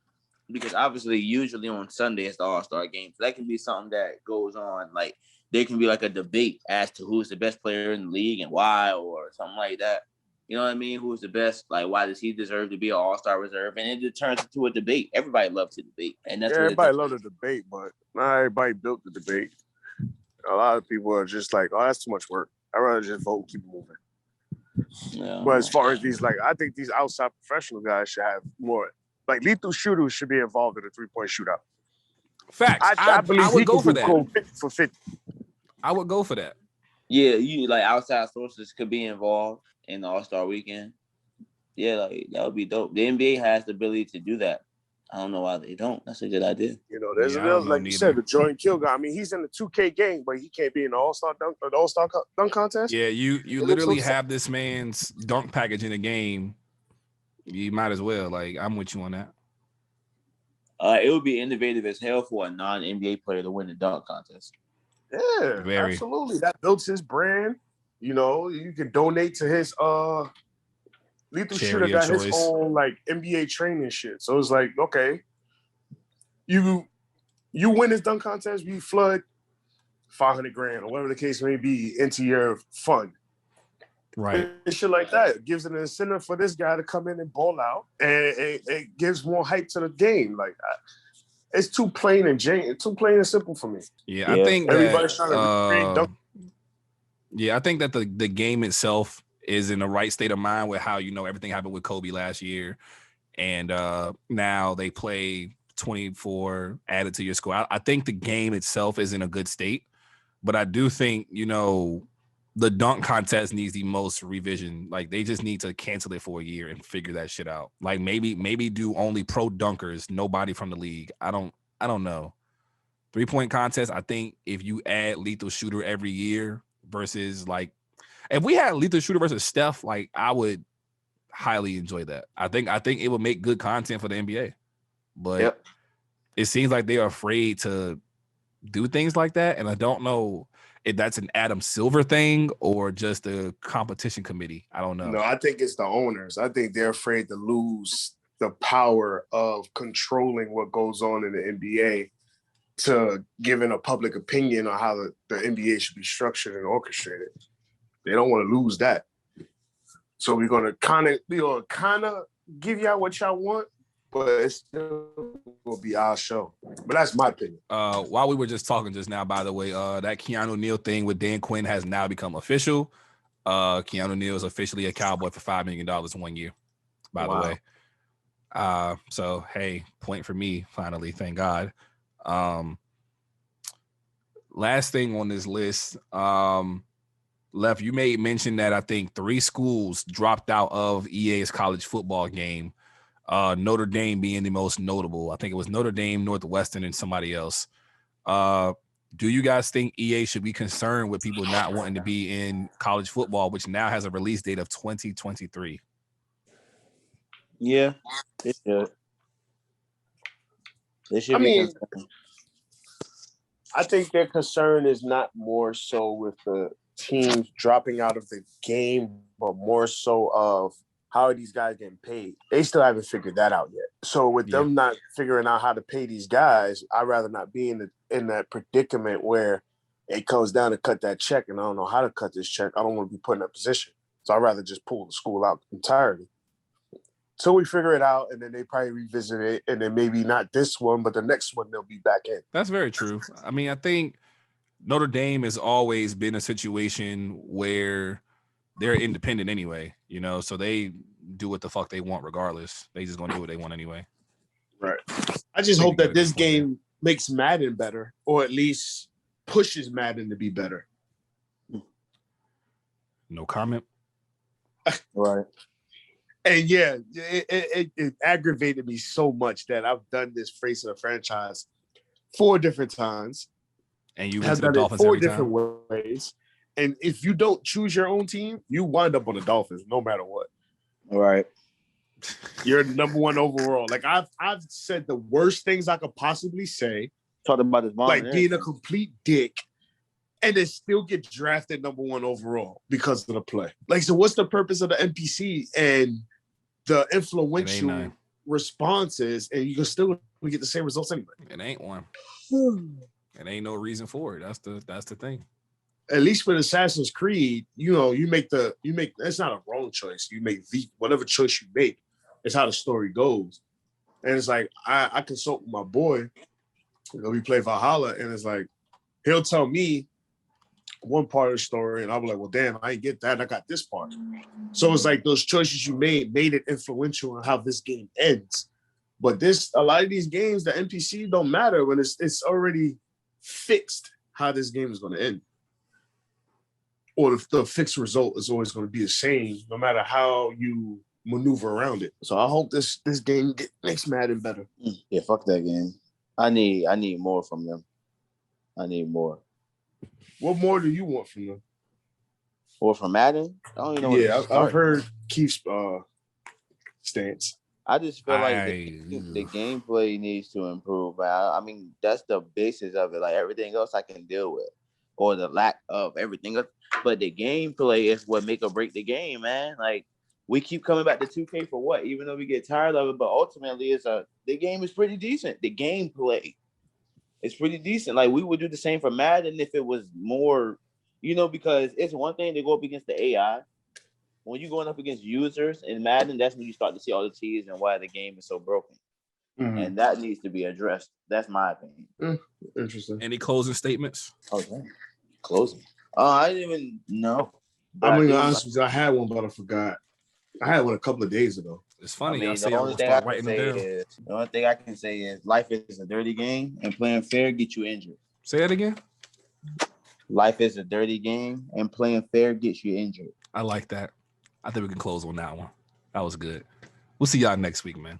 because obviously usually on Sunday it's the All-Star game. So that can be something that goes on. Like there can be like a debate as to who's the best player in the league and why, or something like that. You know what I mean? Who's the best? Like, why does he deserve to be an all-star reserve? And it turns into a debate. Everybody loves to debate. And that's everybody loves to debate, but not everybody built the debate. A lot of people are just like, oh, that's too much work. I'd rather just vote and keep moving. Yeah. But as far as these, like, I think these outside professional guys should have more. Like, lethal shooters should be involved in a 3-point shootout. Facts. I believe I would go for that. Go 50 for 50. I would go for that. Yeah, you like outside sources could be involved in the All-Star Weekend. Yeah, like that would be dope. The NBA has the ability to do that. I don't know why they don't. That's a good idea. There's like you said, the Jordan Kill guy. I mean, he's in the 2K game, but he can't be in the All-Star dunk contest. Yeah, you literally have this man's dunk package in the game. You might as well. Like, I'm with you on that. It would be innovative as hell for a non-NBA player to win the dunk contest. Yeah, absolutely. That builds his brand. You can donate to his lethal shooter got his own like NBA training shit. So it's like, okay, You win this dunk contest, we flood $500,000 or whatever the case may be into your fund. Right. And shit like that. It gives an incentive for this guy to come in and ball out, and it gives more hype to the game. Like, it's too plain and simple for me. Yeah, I think everybody's that, trying to recreate dunk. Yeah, I think that the game itself is in the right state of mind with how, everything happened with Kobe last year. And now they play 24 added to your score. I think the game itself is in a good state, but I do think, the dunk contest needs the most revision. Like, they just need to cancel it for a year and figure that shit out. Like, maybe do only pro dunkers, nobody from the league. I don't know. 3-point contest, I think if you add lethal shooter every year versus, like, if we had lethal shooter versus Steph, like, I would highly enjoy that. I think it would make good content for the NBA. But It seems like they're afraid to do things like that, and I don't know if that's an Adam Silver thing or just a competition committee. I don't know. No, I think it's the owners. I think they're afraid to lose the power of controlling what goes on in the NBA to giving a public opinion on how the NBA should be structured and orchestrated. They don't want to lose that. So we're gonna kind of give y'all what y'all want, but it's still will be our show. But that's my opinion. While we were just talking just now, by the way, that Keanu Neal thing with Dan Quinn has now become official. Keanu Neal is officially a Cowboy for $5 million 1 year, by the way. So hey, point for me, finally, thank God. Last thing on this list, Left, you made mention that I think 3 schools dropped out of EA's college football game. Notre Dame being the most notable. I think it was Notre Dame, Northwestern, and somebody else. Do you guys think EA should be concerned with people not wanting to be in college football, which now has a release date of 2023? Yeah, it should. They should concerned. I think their concern is not more so with the teams dropping out of the game, but more so of how are these guys getting paid. They still haven't figured that out yet. So with them not figuring out how to pay these guys, I'd rather not be in that predicament where it comes down to cut that check and I don't know how to cut this check. I don't want to be put in that position. So I'd rather just pull the school out entirely. So we figure it out, and then they probably revisit it, and then maybe not this one, but the next one they'll be back in. That's very true. I mean, I think Notre Dame has always been a situation where they're independent anyway, so they do what the fuck they want regardless. They just gonna do what they want anyway. Right. I just hope that this game makes Madden better, or at least pushes Madden to be better. No comment. Right. And yeah, it aggravated me so much that I've done this face of the franchise 4 different times. And you have done the Dolphins it 4 different ways. And if you don't choose your own team, you wind up on the Dolphins no matter what. All right. You're number 1 overall. Like I've said the worst things I could possibly say. Talking about his mom, like being a complete dick, and then still get drafted number 1 overall because of the play. Like, so what's the purpose of the NPC and the influential responses, and you can still get the same results anyway? It ain't one. It ain't no reason for it. That's the thing. At least with Assassin's Creed, you make that's not a wrong choice. You make whatever choice you make, it's how the story goes. And it's like I consult with my boy, we play Valhalla, and it's like he'll tell me one part of the story, and I'll be like, well, damn, I didn't get that. I got this part. So it's like those choices you made it influential on how this game ends. But a lot of these games, the NPC don't matter when it's already fixed how this game is going to end. Or the fixed result is always going to be the same, no matter how you maneuver around it. So I hope this game makes Madden better. Yeah, fuck that game. I need more from them. I need more. What more do you want from them? Or from Madden? I don't even know. Yeah, I've heard Keith's stance. I just feel like the gameplay needs to improve, man. I mean, that's the basis of it. Like everything else I can deal with, or the lack of everything else. But the gameplay is what make or break the game, man. Like we keep coming back to 2K for what? Even though we get tired of it, but ultimately, the game is pretty decent. The gameplay is pretty decent. Like we would do the same for Madden if it was more, because it's one thing to go up against the AI. When you're going up against users in Madden, that's when you start to see all the T's and why the game is so broken. Mm-hmm. And that needs to be addressed. That's my opinion. Interesting. Any closing statements? Oh, damn. Closing. I didn't even know. I'm going to be honest with you. I had one, but I forgot. I had one a couple of days ago. It's funny. The only thing I can say is life is a dirty game, and playing fair gets you injured. Say that again. Life is a dirty game, and playing fair gets you injured. I like that. I think we can close on that one. That was good. We'll see y'all next week, man.